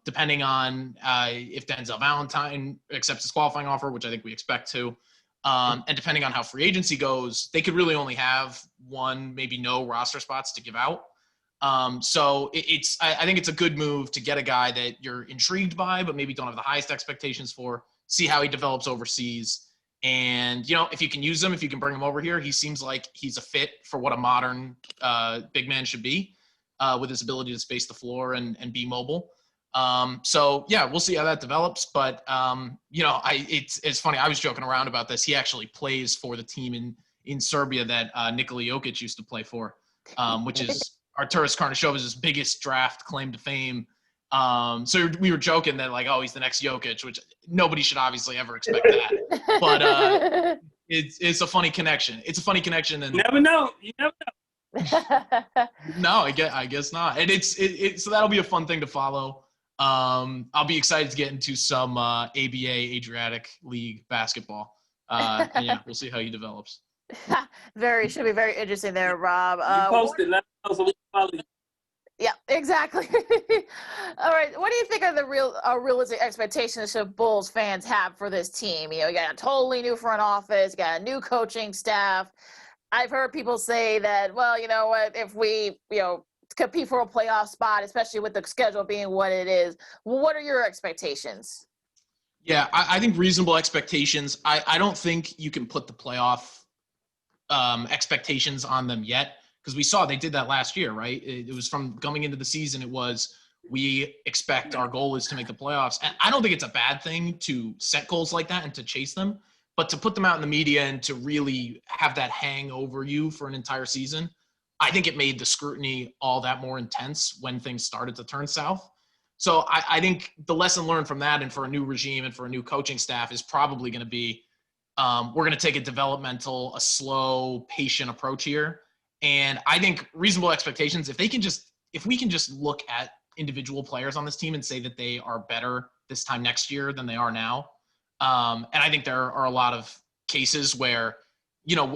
depending on if Denzel Valentine accepts his qualifying offer, which I think we expect to, and depending on how free agency goes, they could really only have one, maybe no roster spots to give out. So I think it's a good move to get a guy that you're intrigued by, but maybe don't have the highest expectations for, see how he develops overseas. And, if you can use him, if you can bring him over here, he seems like he's a fit for what a modern big man should be with his ability to space the floor and be mobile. So, yeah, we'll see how that develops. But, it's funny. I was joking around about this. He actually plays for the team in Serbia that Nikola Jokic used to play for, which is Arturas Karnisovas' biggest draft claim to fame. So we were joking that he's the next Jokic, which nobody should obviously ever expect that. But it's a funny connection. It's a funny connection. And you never know. No, I guess not. And so that'll be a fun thing to follow. I'll be excited to get into some ABA Adriatic League basketball. And yeah, we'll see how he develops. Should be very interesting there, Rob. You posted, let us know so we can follow you. Yeah, exactly. All right. What do you think are the realistic expectations that Bulls fans have for this team? You got a totally new front office, you got a new coaching staff. I've heard people say that, well, you know what, if we, compete for a playoff spot, especially with the schedule being what it is, what are your expectations? Yeah, I think reasonable expectations. I don't think you can put the playoff expectations on them yet, because we saw they did that last year, right? It was from coming into the season, it was, we expect our goal is to make the playoffs. And I don't think it's a bad thing to set goals like that and to chase them, but to put them out in the media and to really have that hang over you for an entire season, I think it made the scrutiny all that more intense when things started to turn south. So I think the lesson learned from that, and for a new regime and for a new coaching staff, is probably going to be, we're going to take a slow, patient approach here. And I think reasonable expectations, if we can just look at individual players on this team and say that they are better this time next year than they are now. And I think there are a lot of cases where,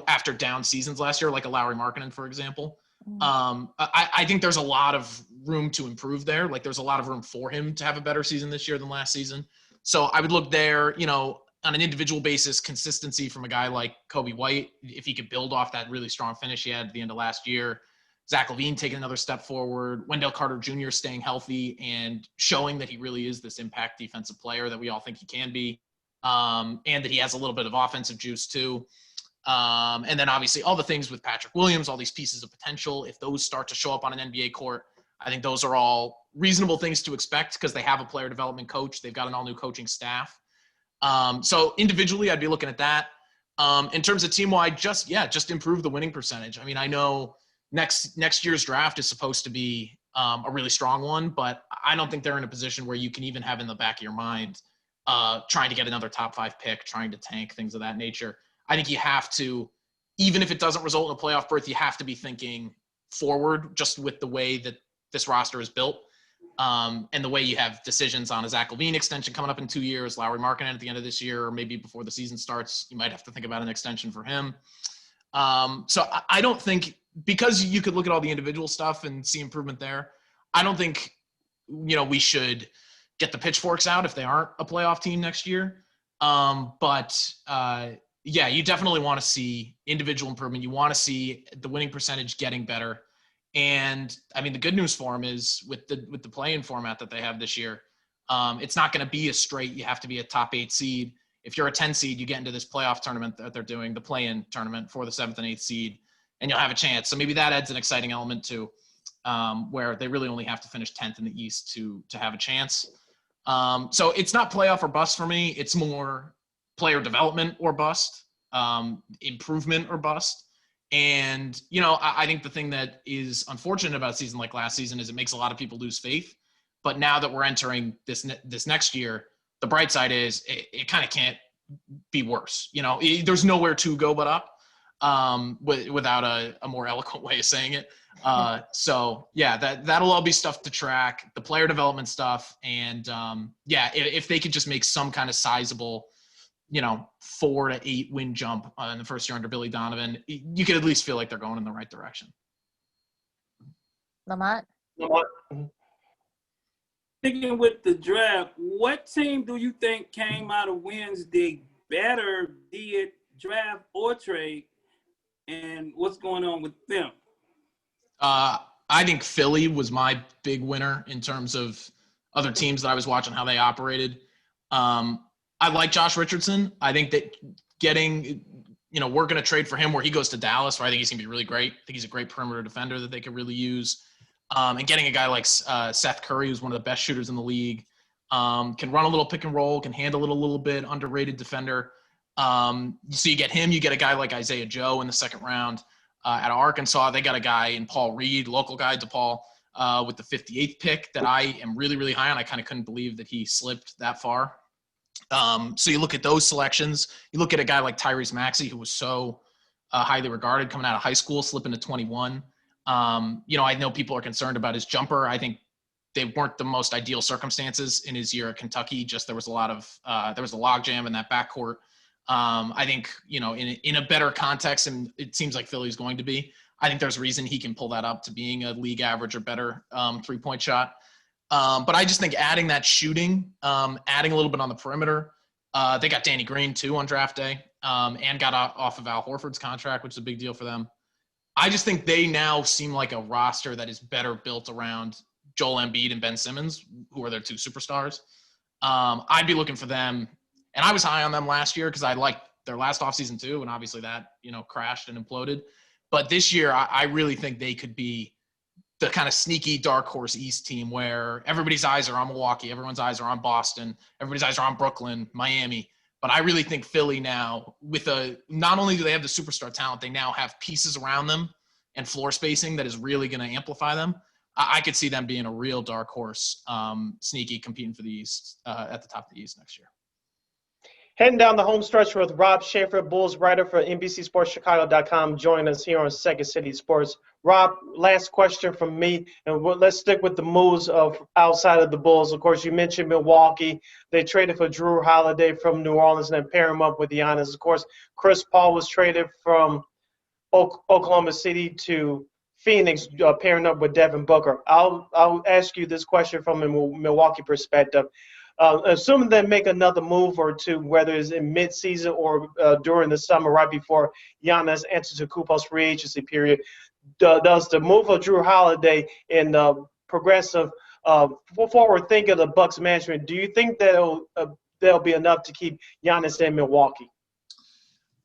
after down seasons last year, like a Lauri Markkanen, for example, I think there's a lot of room to improve there. Like, there's a lot of room for him to have a better season this year than last season. So I would look there, on an individual basis, consistency from a guy like Kobe White, if he could build off that really strong finish he had at the end of last year. Zach LaVine taking another step forward, Wendell Carter Jr. staying healthy and showing that he really is this impact defensive player that we all think he can be, and that he has a little bit of offensive juice too. And then obviously all the things with Patrick Williams, all these pieces of potential, if those start to show up on an NBA court, I think those are all reasonable things to expect because they have a player development coach. They've got an all-new coaching staff. So individually, I'd be looking at that. In terms of team-wide, just improve the winning percentage. I mean, I know next year's draft is supposed to be a really strong one, but I don't think they're in a position where you can even have in the back of your mind trying to get another top 5 pick, trying to tank, things of that nature. I think you have to, even if it doesn't result in a playoff berth, you have to be thinking forward just with the way that this roster is built. And the way you have decisions on a Zach LaVine extension coming up in 2 years, Lauri Markkanen at the end of this year, or maybe before the season starts, you might have to think about an extension for him. So I don't think, because you could look at all the individual stuff and see improvement there, I don't think, we should get the pitchforks out if they aren't a playoff team next year. Yeah, you definitely want to see individual improvement. You want to see the winning percentage getting better. And I mean, the good news for them is with the play-in format that they have this year, it's not going to be a straight, you have to be a top 8 seed. If you're a 10 seed, you get into this playoff tournament that they're doing, the play-in tournament for the 7th and 8th seed, and you'll have a chance. So maybe that adds an exciting element too, where they really only have to finish 10th in the East to have a chance. So it's not playoff or bust for me. It's more player development or bust, improvement or bust. And, I think the thing that is unfortunate about a season like last season is it makes a lot of people lose faith. But now that we're entering this next year, the bright side is it kind of can't be worse. There's nowhere to go but up, without a more eloquent way of saying it. So yeah, that'll all be stuff to track, the player development stuff. And if they could just make some kind of sizable, 4 to 8 win jump in the first year under Billy Donovan, you could at least feel like they're going in the right direction. Lamont? Thinking with the draft, what team do you think came out of Wednesday better, be it draft or trade, and what's going on with them? I think Philly was my big winner in terms of other teams that I was watching how they operated. I like Josh Richardson. I think that we're going to trade for him where he goes to Dallas, where I think he's going to be really great. I think he's a great perimeter defender that they could really use. And getting a guy like Seth Curry, who's one of the best shooters in the league, can run a little pick and roll, can handle it a little bit, underrated defender. So you get him, you get a guy like Isaiah Joe in the second round. Out of Arkansas, they got a guy in Paul Reed, local guy DePaul, with the 58th pick that I am really, really high on. I kind of couldn't believe that he slipped that far. So you look at those selections. You look at a guy like Tyrese Maxey, who was so highly regarded coming out of high school, slipping to 21. I know people are concerned about his jumper. I think they weren't the most ideal circumstances in his year at Kentucky. Just there was a lot of there was a logjam in that backcourt. I think in a better context, and it seems like Philly's going to be. I think there's reason he can pull that up to being a league average or better 3-point shot. But I just think adding that shooting, adding a little bit on the perimeter. They got Danny Green too on draft day, and got off of Al Horford's contract, which is a big deal for them. I just think they now seem like a roster that is better built around Joel Embiid and Ben Simmons, who are their two superstars. I'd be looking for them, and I was high on them last year because I liked their last offseason too, and obviously that crashed and imploded. But this year, I really think they could be the kind of sneaky dark horse East team where everybody's eyes are on Milwaukee, everyone's eyes are on Boston, everybody's eyes are on Brooklyn, Miami. But I really think Philly now, not only do they have the superstar talent, they now have pieces around them and floor spacing that is really going to amplify them. I could see them being a real dark horse, sneaky, competing for the East at the top of the East next year. Heading down the home stretch with Rob Schaefer, Bulls writer for NBC Sports Chicago.com, joining us here on Second City Sports. Rob, last question from me, and let's stick with the moves of outside of the Bulls. Of course, you mentioned Milwaukee. They traded for Drew Holiday from New Orleans and then pair him up with Giannis. Of course, Chris Paul was traded from Oklahoma City to Phoenix, pairing up with Devin Booker. I'll ask you this question from a Milwaukee perspective. Assuming they make another move or two, whether it's in mid-season or during the summer, right before Giannis enters Antetokounmpo's free agency period, does the move of Drew Holiday and progressive forward think of the Bucks management, do you think that'll be enough to keep Giannis in Milwaukee?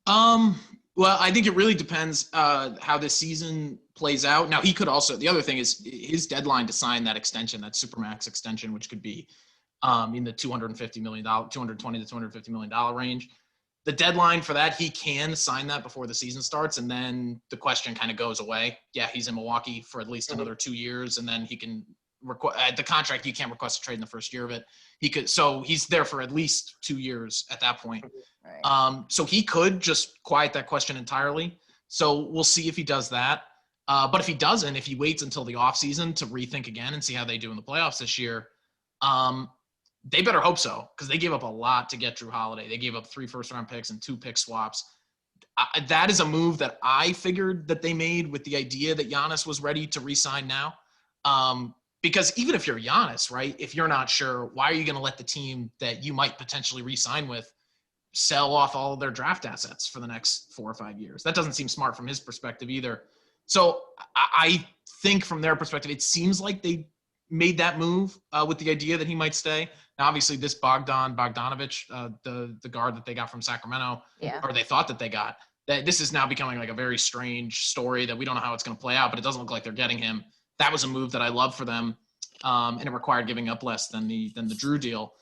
Well, I think it really depends how this season plays out. Now, he could also – the other thing is his deadline to sign that extension, that Supermax extension, which could be in the $220 to $250 million range. The deadline for that, he can sign that before the season starts, and then the question kind of goes away. Yeah, he's in Milwaukee for at least another 2 years, and then he can the contract, you can't request a trade in the first year of it. So he's there for at least 2 years at that point. Right. So he could just quiet that question entirely. So we'll see if he does that. But if he doesn't, if he waits until the offseason to rethink again and see how they do in the playoffs this year, they better hope so, because they gave up a lot to get Drew Holiday. They gave up 3 first-round picks and 2 pick swaps. That is a move that I figured that they made with the idea that Giannis was ready to re-sign now. Because even if you're Giannis, right, if you're not sure, why are you going to let the team that you might potentially re-sign with sell off all of their draft assets for the next 4 or 5 years? That doesn't seem smart from his perspective either. So I think from their perspective, it seems like they made that move with the idea that he might stay. Now, obviously, this Bogdanovich, the guard that they got from Sacramento, or they thought that they got, that this is now becoming like a very strange story that we don't know how it's going to play out, but it doesn't look like they're getting him. That was a move that I love for them, and it required giving up less than the Drew deal.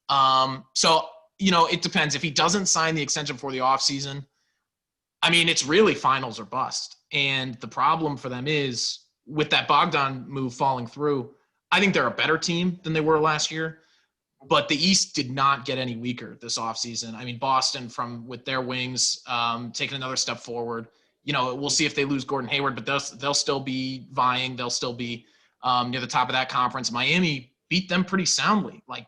So, it depends. If he doesn't sign the extension for the offseason, I mean, it's really finals or bust. And the problem for them is, with that Bogdan move falling through, I think they're a better team than they were last year. But the East did not get any weaker this offseason. I mean, Boston, with their wings, taking another step forward. We'll see if they lose Gordon Hayward, but they'll still be vying. They'll still be near the top of that conference. Miami beat them pretty soundly. Like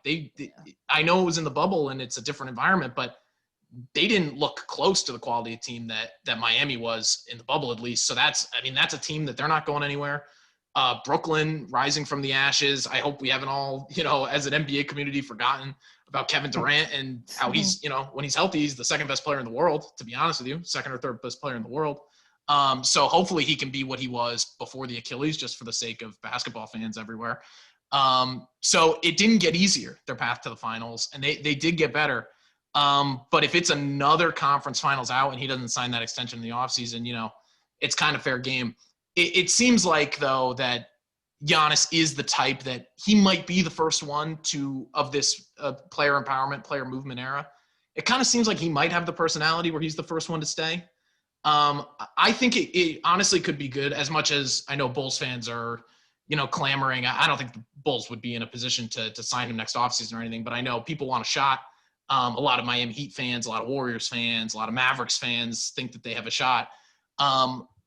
I know it was in the bubble and it's a different environment, but they didn't look close to the quality of team that Miami was in the bubble, at least. So that's a team that they're not going anywhere. Brooklyn rising from the ashes. I hope we haven't all, as an NBA community, forgotten about Kevin Durant and how he's, when he's healthy, he's the second best player in the world, to be honest with you, second or third best player in the world. So hopefully he can be what he was before the Achilles, just for the sake of basketball fans everywhere. So it didn't get easier, their path to the finals, and they did get better. But if it's another conference finals out and he doesn't sign that extension in the offseason, it's kind of fair game. It seems like, though, that Giannis is the type that he might be the first one of this player empowerment, player movement era. It kind of seems like he might have the personality where he's the first one to stay. I think it honestly could be good, as much as I know Bulls fans are, clamoring. I don't think the Bulls would be in a position to sign him next offseason or anything, but I know people want a shot. A lot of Miami Heat fans, a lot of Warriors fans, a lot of Mavericks fans think that they have a shot.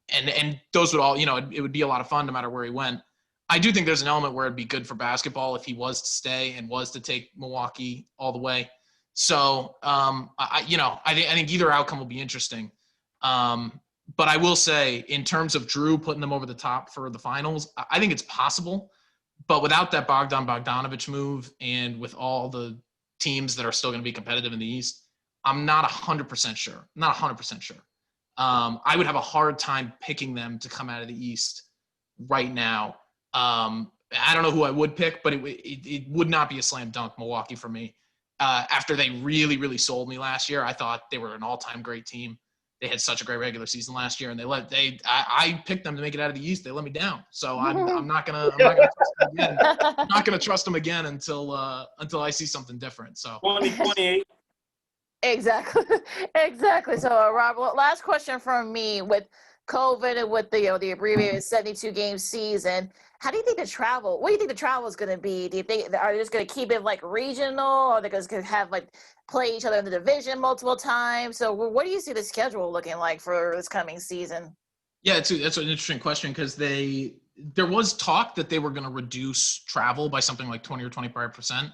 and those would all, it would be a lot of fun no matter where he went. I do think there's an element where it'd be good for basketball if he was to stay and was to take Milwaukee all the way. So, I think either outcome will be interesting. But I will say, in terms of Drew putting them over the top for the finals, I think it's possible. But without that Bogdanovich move and with all the teams that are still going to be competitive in the East, I'm not 100% sure. Not 100% sure. I would have a hard time picking them to come out of the East right now. I don't know who I would pick, but it would not be a slam dunk Milwaukee for me. After they really, really sold me last year, I thought they were an all-time great team. They had such a great regular season last year, and I picked them to make it out of the East. They let me down, so I'm not gonna trust them again. I'm not gonna trust them again until I see something different. So 2028. Exactly. So, Rob, last question from me. With COVID and with the abbreviated 72-game season, what do you think the travel is going to be? Do you think are they just going to keep it like regional, or are they going to have play each other in the division multiple times? So, what do you see the schedule looking like for this coming season? Yeah, that's an interesting question, because there was talk that they were going to reduce travel by something like 20 or 25%.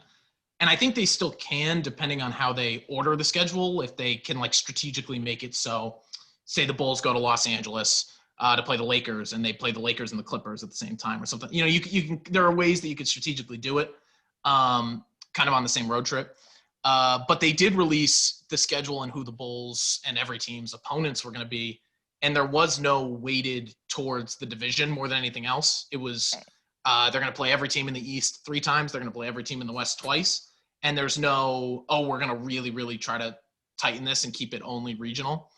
And I think they still can, depending on how they order the schedule, if they can strategically make it so, say the Bulls go to Los Angeles to play the Lakers, and they play the Lakers and the Clippers at the same time or something. You can. There are ways that you could strategically do it, kind of on the same road trip. But they did release the schedule and who the Bulls and every team's opponents were going to be, and there was no weighted towards the division more than anything else. It was they're going to play every team in the East 3 times. They're going to play every team in the West twice. And there's no, we're going to really, really try to tighten this and keep it only regional.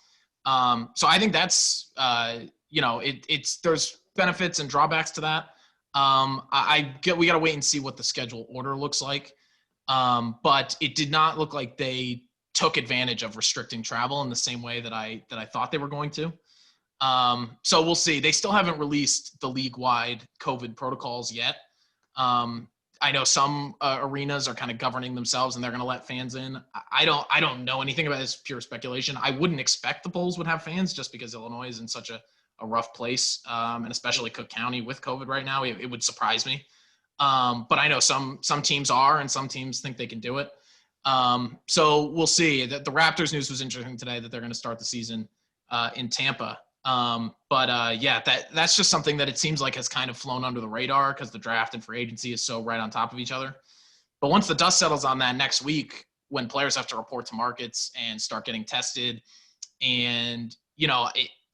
So I think that's, there's benefits and drawbacks to that. We got to wait and see what the schedule order looks like. But it did not look like they took advantage of restricting travel in the same way that I thought they were going to. So we'll see. They still haven't released the league-wide COVID protocols yet. I know some arenas are kind of governing themselves, and they're going to let fans in. I don't know anything about this. Pure speculation. I wouldn't expect the Bulls would have fans, just because Illinois is in such a rough place, and especially Cook County with COVID right now. It would surprise me. But I know some teams are, and some teams think they can do it. So we'll see. The Raptors news was interesting today, that they're going to start the season in Tampa. That's just something that it seems like has kind of flown under the radar, because the draft and free agency is so right on top of each other. But once the dust settles on that next week, when players have to report to markets and start getting tested, and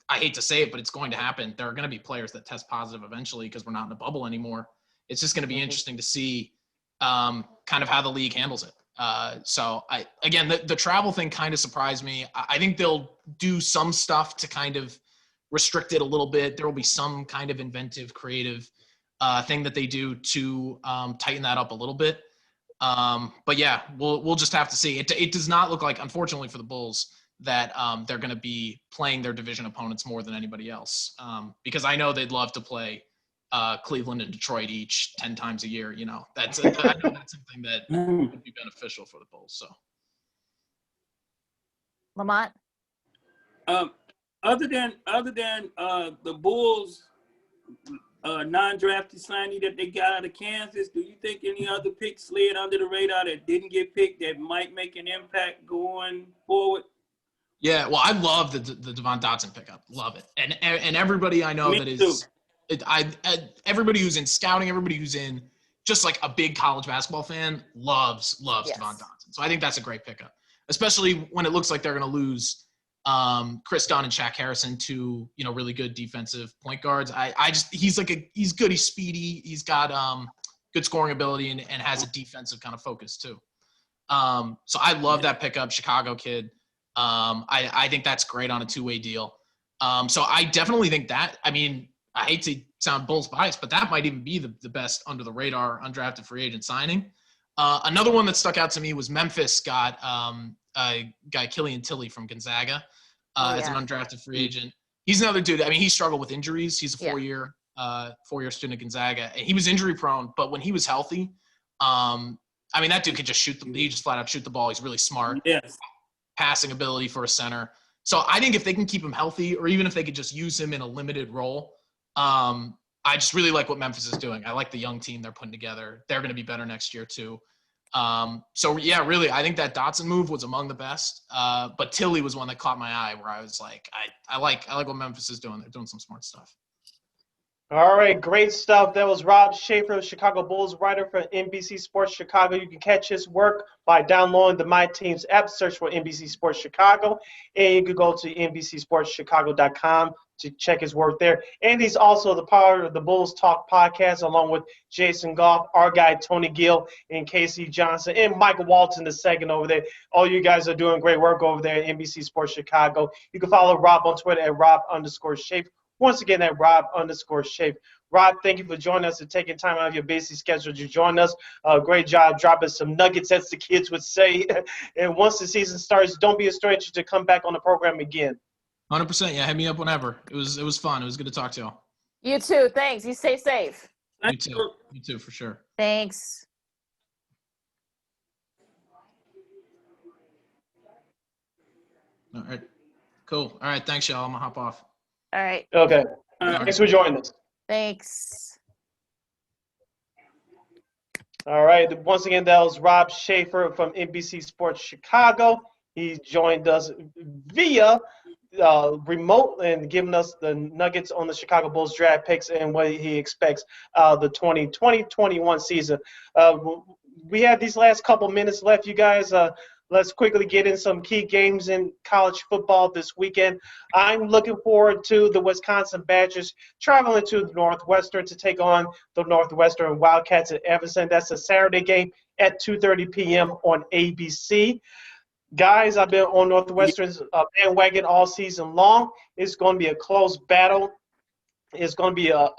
I hate to say it, but it's going to happen. There are going to be players that test positive eventually, because we're not in a bubble anymore. It's just going to be interesting to see kind of how the league handles it. So the travel thing kind of surprised me. I think they'll do some stuff to kind of restrict it a little bit. There will be some kind of inventive, creative thing that they do to tighten that up a little bit. But yeah, we'll just have to see. It does not look like, unfortunately for the Bulls, that they're going to be playing their division opponents more than anybody else. Because I know they'd love to play Cleveland and Detroit each 10 times a year. I know that's something that would be beneficial for the Bulls. So, Lamont? Other than the Bulls non-drafted signing that they got out of Kansas, do you think any other picks slid under the radar that didn't get picked that might make an impact going forward? Yeah, well, I love the Devon Dotson pickup. Love it, and everybody I know everybody who's in scouting, everybody who's in just like a big college basketball fan loves yes. Devon Dotson. So I think that's a great pickup, especially when it looks like they're going to lose Chris Dunn and Shaq Harrison, two really good defensive point guards. He's good. He's speedy. He's got good scoring ability and has a defensive kind of focus too. So I love that pickup, Chicago kid. I think that's great on a two-way deal. So I definitely think that. I mean, I hate to sound Bulls biased, but that might even be the best under the radar undrafted free agent signing. Another one that stuck out to me was Memphis got a guy, Killian Tilly from Gonzaga, as an undrafted free agent. He's another dude. I mean, he struggled with injuries. He's a four-year student at Gonzaga. And he was injury prone, but when he was healthy, that dude could just he just flat out shoot the ball. He's really smart. Yes. Passing ability for a center. So I think if they can keep him healthy, or even if they could just use him in a limited role, I just really like what Memphis is doing. I like the young team they're putting together. They're going to be better next year too. So yeah, really, I think that Dotson move was among the best. But Tilly was one that caught my eye, where I was like, I like what Memphis is doing. They're doing some smart stuff. All right, great stuff. That was Rob Schaefer, Chicago Bulls writer for NBC Sports Chicago. You can catch his work by downloading the My Teams app, search for NBC Sports Chicago, and you can go to NBCSportsChicago.com to check his work there. And he's also the part of the Bulls Talk podcast, along with Jason Goff, our guy Tony Gill, and Casey Johnson, and Michael Walton II over there. All you guys are doing great work over there at NBC Sports Chicago. You can follow Rob on Twitter at Rob_Schaefer. Once again, at Rob_Schaefer. Rob, thank you for joining us and taking time out of your busy schedule to join us. Great job dropping some nuggets, as the kids would say. And once the season starts, don't be a stranger to come back on the program again. 100%. Yeah, hit me up whenever. It was fun. It was good to talk to y'all. You too. Thanks. You stay safe. You too. You too, for sure. Thanks. All right. Cool. All right. Thanks, y'all. I'm going to hop off. All right. Okay. Thanks for joining us. Thanks. All right. Once again, that was Rob Schaefer from NBC Sports Chicago. He joined us via remote and giving us the nuggets on the Chicago Bulls draft picks and what he expects the 2020-21 season. We have these last couple minutes left, you guys. Let's quickly get in some key games in college football this weekend. I'm looking forward to the Wisconsin Badgers traveling to the Northwestern to take on the Northwestern Wildcats at Evanston. That's a Saturday game at 2:30 p.m. on ABC. Guys, I've been on Northwestern's bandwagon all season long. It's going to be a close battle. It's going to be a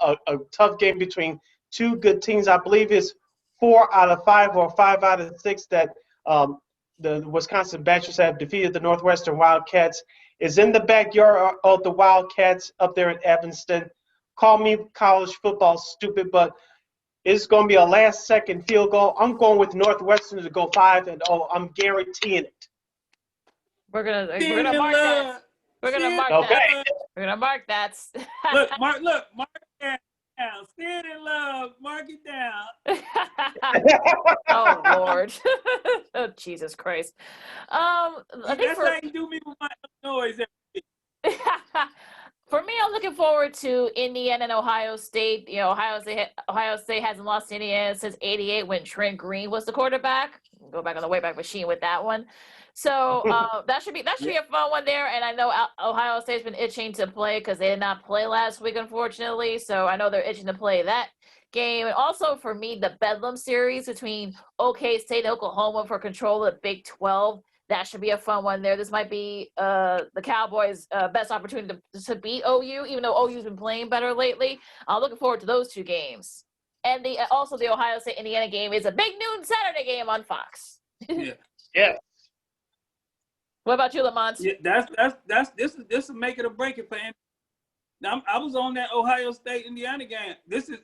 tough game between two good teams. I believe it's 4 out of 5 or 5 out of 6 that the Wisconsin Badgers have defeated the Northwestern Wildcats. It's in the backyard of the Wildcats up there in Evanston. Call me college football stupid, but it's going to be a last-second field goal. I'm going with Northwestern to go 5-0. I'm guaranteeing it. We're gonna mark that. We're gonna mark that. We're gonna mark that. Look, mark it down. Stand in love. Mark it down. Oh Lord. Oh Jesus Christ. I think that's how you do me with my noise. For me, I'm looking forward to Indiana and Ohio State. You know, Ohio State hasn't lost to Indiana since '88 when Trent Green was the quarterback. Go back on the Wayback Machine with that one. So that should be a fun one there. And I know Ohio State's been itching to play because they did not play last week, unfortunately. So I know they're itching to play that game. And also for me, the Bedlam series between OK State and Oklahoma for control of the Big 12. That should be a fun one there. This might be the Cowboys' best opportunity to beat OU, even though OU's been playing better lately. I'm looking forward to those two games. And also the Ohio State-Indiana game is a big noon Saturday game on Fox. Yeah. Yeah. What about you, Lamont? Yeah, this is make it or break it for Indiana. Now, I was on that Ohio State-Indiana game.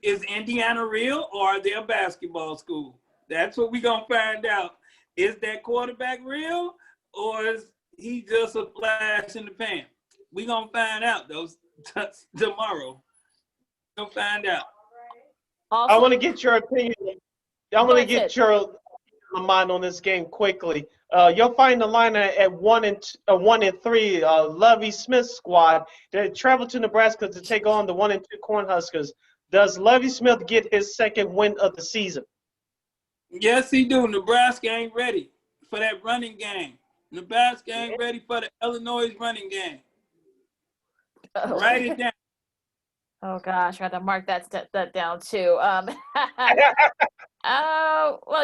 Is Indiana real or are they a basketball school? That's what we're gonna find out. Is that quarterback real or is he just a flash in the pan? We're going to find out those tomorrow. We're going to find out. Also, I want to get your opinion. I want to get your mind on this game quickly. You'll find the line at 1-3. Lovie Smith's squad that traveled to Nebraska to take on the 1-2 Cornhuskers. Does Lovie Smith get his second win of the season? Yes, he do. Nebraska ain't ready for that running game. Nebraska ain't ready for the Illinois running game. Write it down. Oh gosh, I got to mark that down too. Well,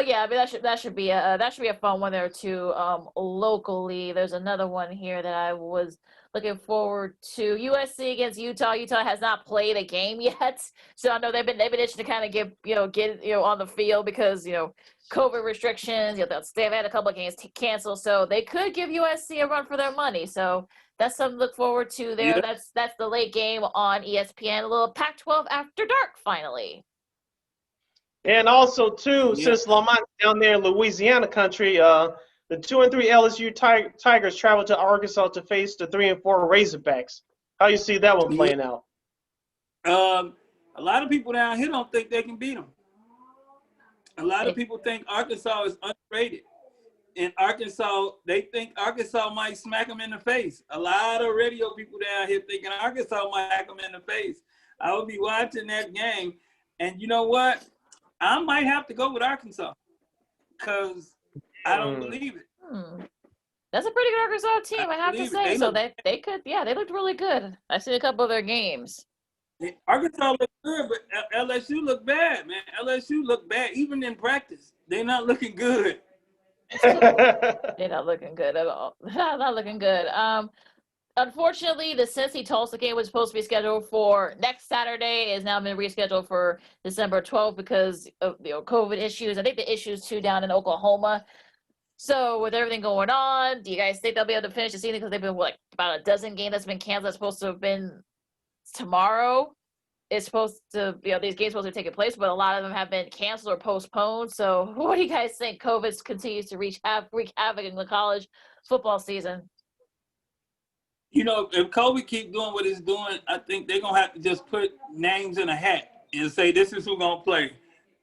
yeah, I mean that should be a fun one there too. Locally, there's another one here that I was looking forward to. USC against Utah. Utah has not played a game yet, so I know they've been itching to kind of get on the field because COVID restrictions. They've had a couple of games canceled, so they could give USC a run for their money. So that's something to look forward to there. Yeah. That's the late game on ESPN. A little Pac-12 after dark finally. And also too, since Lamont's down there in Louisiana country, The 2-3 LSU Tigers travel to Arkansas to face the 3-4 Razorbacks. How you see that one playing out? A lot of people down here don't think they can beat them. A lot of people think Arkansas is underrated. In Arkansas, they think Arkansas might smack them in the face. A lot of radio people down here thinking Arkansas might smack them in the face. I will be watching that game, and you know what? I might have to go with Arkansas because I don't believe it. That's a pretty good Arkansas team, I have to say. So they could, they looked really good. I seen a couple of their games. Arkansas looked good, but LSU looked bad, man. LSU looked bad, even in practice. They're not looking good. They're not looking good at all. Not looking good. Unfortunately, the Cincy Tulsa game was supposed to be scheduled for next Saturday. It has now been rescheduled for December 12th because of COVID issues. I think the issues too down in Oklahoma. So with everything going on, do you guys think they'll be able to finish the season? Because they've been about a dozen games that's been canceled. That's supposed to have been tomorrow. It's supposed to, these games supposed to be taking place, but a lot of them have been canceled or postponed. So what do you guys think? COVID continues to wreak havoc in the college football season. If COVID keep doing what it's doing, I think they're going to have to just put names in a hat and say, this is who's going to play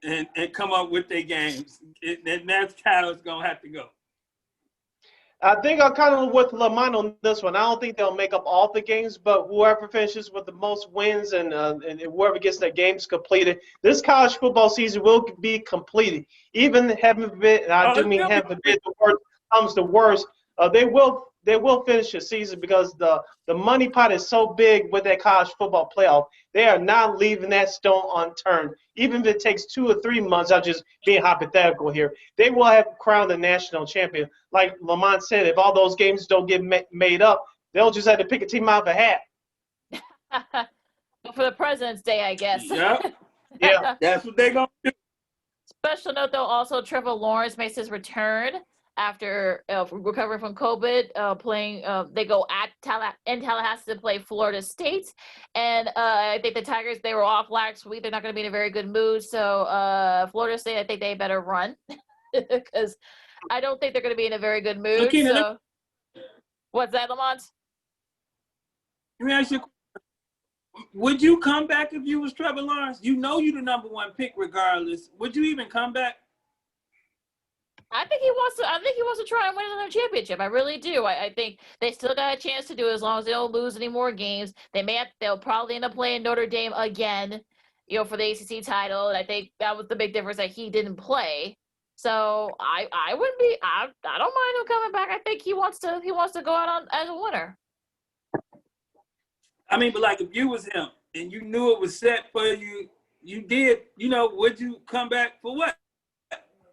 and come up with their games. And that's how it's going to have to go. I think I'm kind of with Lamont on this one. I don't think they'll make up all the games, but whoever finishes with the most wins and whoever gets their games completed, this college football season will be completed. Even heaven forbid, and I do mean heaven forbid, the worst comes to worst, they will finish the season because the money pot is so big with that college football playoff. They are not leaving that stone unturned. Even if it takes 2 or 3 months, I'm just being hypothetical here, they will have crowned the national champion. Like Lamont said, if all those games don't get made up, they'll just have to pick a team out of a hat. For the President's Day, I guess. Yeah, that's what they're going to do. Special note, though, also Trevor Lawrence makes his return after recovering from COVID, playing. They go in Tallahassee to play Florida State. And I think the Tigers, they were off last week. They're not going to be in a very good mood. So Florida State, I think they better run because I don't think they're going to be in a very good mood. Lakeena, so, what's that, Lamont? Let me ask you, would you come back if you was Trevor Lawrence? You know you're the number one pick regardless. Would you even come back? I think he wants to try and win another championship. I really do. I think they still got a chance to do it as long as they don't lose any more games. They'll probably end up playing Notre Dame again, for the ACC title. And I think that was the big difference that he didn't play. So I don't mind him coming back. I think he wants to go out as a winner. I mean, but like if you was him and you knew it was set for you, you did, would you come back for what?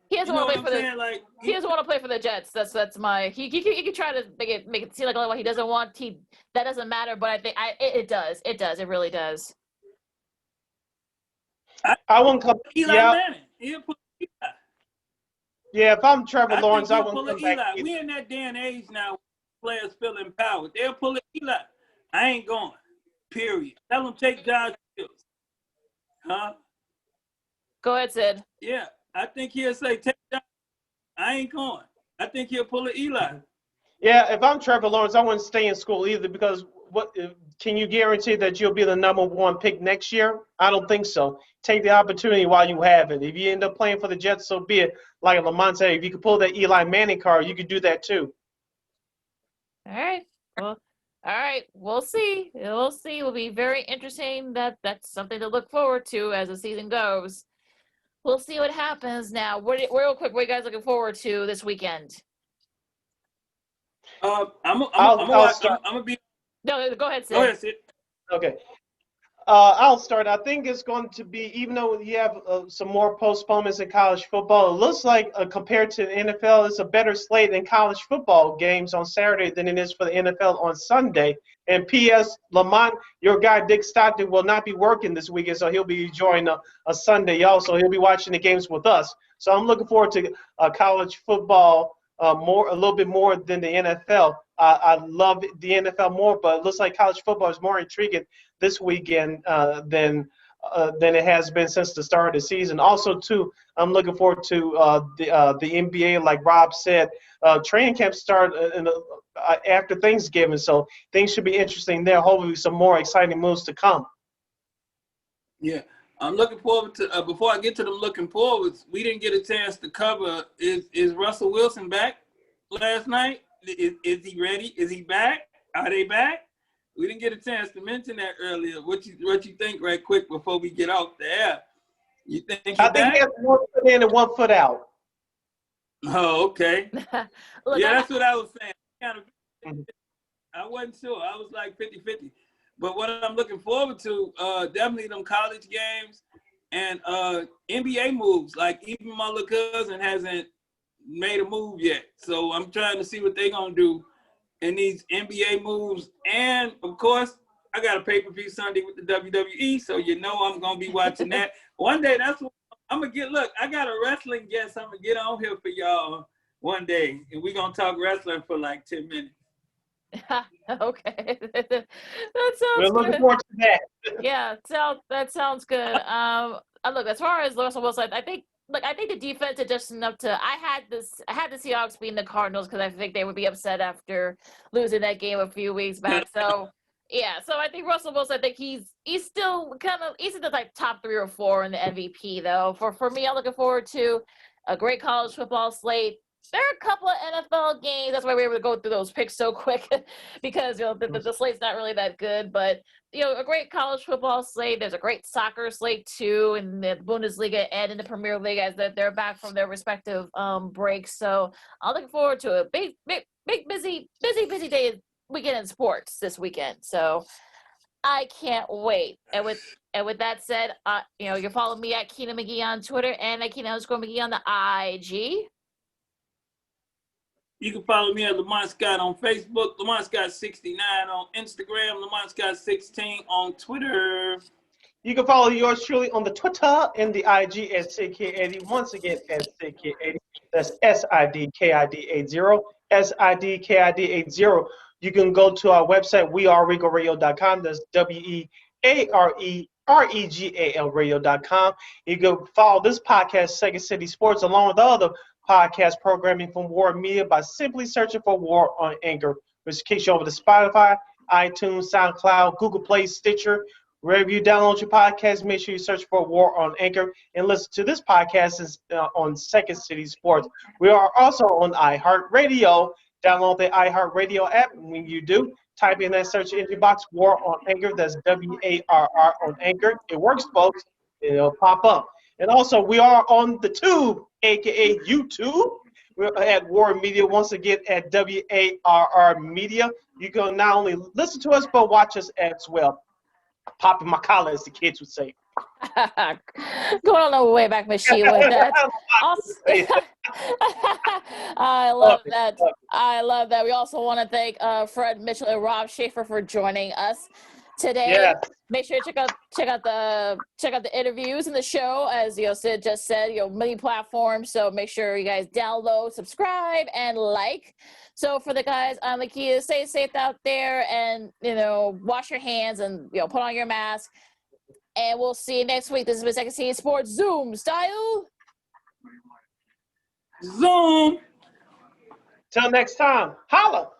He doesn't want to play for the. He doesn't want to play for the Jets. That's my. He can try to make it seem like what he doesn't want. That doesn't matter. But I think it does. It does. It really does. I won't come. Eli Manning. He'll pull Eli. Yeah, if I'm Trevor Lawrence, I won't come Eli. back. We in that day and age now. Players feeling power. They'll pull it. Eli. I ain't going. Period. Tell them take Josh Fields. Huh? Go ahead, Sid. Yeah. I think he'll say, take that. I ain't going. I think he'll pull an Eli. Yeah, if I'm Trevor Lawrence, I wouldn't stay in school either because can you guarantee that you'll be the number one pick next year? I don't think so. Take the opportunity while you have it. If you end up playing for the Jets, so be it. Like Lamont said, if you could pull that Eli Manning card, you could do that too. All right. Well, all right. We'll see. We'll see. It'll be very interesting. That's something to look forward to as the season goes. We'll see what happens now. Real quick, what are you guys looking forward to this weekend? I'm gonna be. No, go ahead, Sid. Go ahead, Sid. Okay. I'll start. I think it's going to be, even though you have some more postponements in college football, it looks like compared to the NFL, it's a better slate in college football games on Saturday than it is for the NFL on Sunday. And P.S. Lamont, your guy Dick Stockton will not be working this weekend, so he'll be enjoying a Sunday also. He'll be watching the games with us. So I'm looking forward to college football a little bit more than the NFL. I love the NFL more, but it looks like college football is more intriguing this weekend than than it has been since the start of the season. Also, too, I'm looking forward to the NBA. Like Rob said, training camps start after Thanksgiving, so things should be interesting there. Hopefully, some more exciting moves to come. Yeah, I'm looking forward to. Before I get to them looking forwards, we didn't get a chance to cover. Is Russell Wilson back last night? Is he ready? Is he back? Are they back? We didn't get a chance to mention that earlier. What you think, right quick, before we get off the air? You think he's I think back? he has 1 foot in and 1 foot out. Oh, okay. Look, Yeah, that's what I was saying. Mhm. I wasn't sure. I was like 50-50. But what I'm looking forward to, definitely them college games and NBA moves. Like even my little cousin hasn't made a move yet. So I'm trying to see what they're going to do in these NBA moves. And, of course, I got a pay-per-view Sunday with the WWE, so you know I'm going to be watching that. One day, that's what I'm going to get. Look, I got a wrestling guest I'm going to get on here for y'all one day, and we're going to talk wrestling for like 10 minutes. Okay. That We're sounds looking good. forward to that. Yeah, that sounds good. Look, as far as Russell Wilson, I think the defense is just enough to. I had the Seahawks beating the Cardinals because I think they would be upset after losing that game a few weeks back. So yeah, so I think Russell Wilson. I think he's still he's in the like top 3 or 4 in the MVP though. For me, I'm looking forward to a great college football slate. There are a couple of NFL games. That's why we were able to go through those picks so quick because the slate's not really that good. But a great college football slate. There's a great soccer slate too in the Bundesliga and in the Premier League as they're back from their respective breaks. So I'm looking forward to a big busy day weekend in sports this weekend. So I can't wait. And with that said, you can follow me at Keena McGee on Twitter and at Keena_McGee on the IG. You can follow me at Lamont Scott on Facebook, Lamont Scott 69 on Instagram, Lamont Scott 16 on Twitter. You can follow yours truly on the Twitter and the IG at SidKid80. Once again, at SidKid80. That's SIDKID80. SIDKID80. You can go to our website, weareregalradio.com. That's WEAREREGAL radio.com. You can follow this podcast, Second City Sports, along with other podcast programming from War Media by simply searching for War on Anchor, which kicks you over to Spotify, iTunes, SoundCloud, Google Play, Stitcher. Wherever you download your podcast, make sure you search for War on Anchor and listen to this podcast on Second City Sports. We are also on iHeartRadio. Download the iHeartRadio app. When you do, type in that search engine box, War on Anchor. That's WARR on Anchor. It works, folks. It'll pop up. And also, we are on the Tube, a.k.a. YouTube. We're at War Media, once again, at WARR Media. You can not only listen to us, but watch us as well. Popping my collar, as the kids would say. Going on the way back machine with that. I love that. I love that. We also want to thank Fred Mitchell and Rob Schaefer for joining us today. Yeah. Make sure to check out the interviews in the show, as Sid just said. Many platforms. So make sure you guys download, subscribe, and like. So for the guys on the key, stay safe out there, and wash your hands and put on your mask. And we'll see you next week. This is Second City Sports Zoom style. Zoom. Till next time, holla.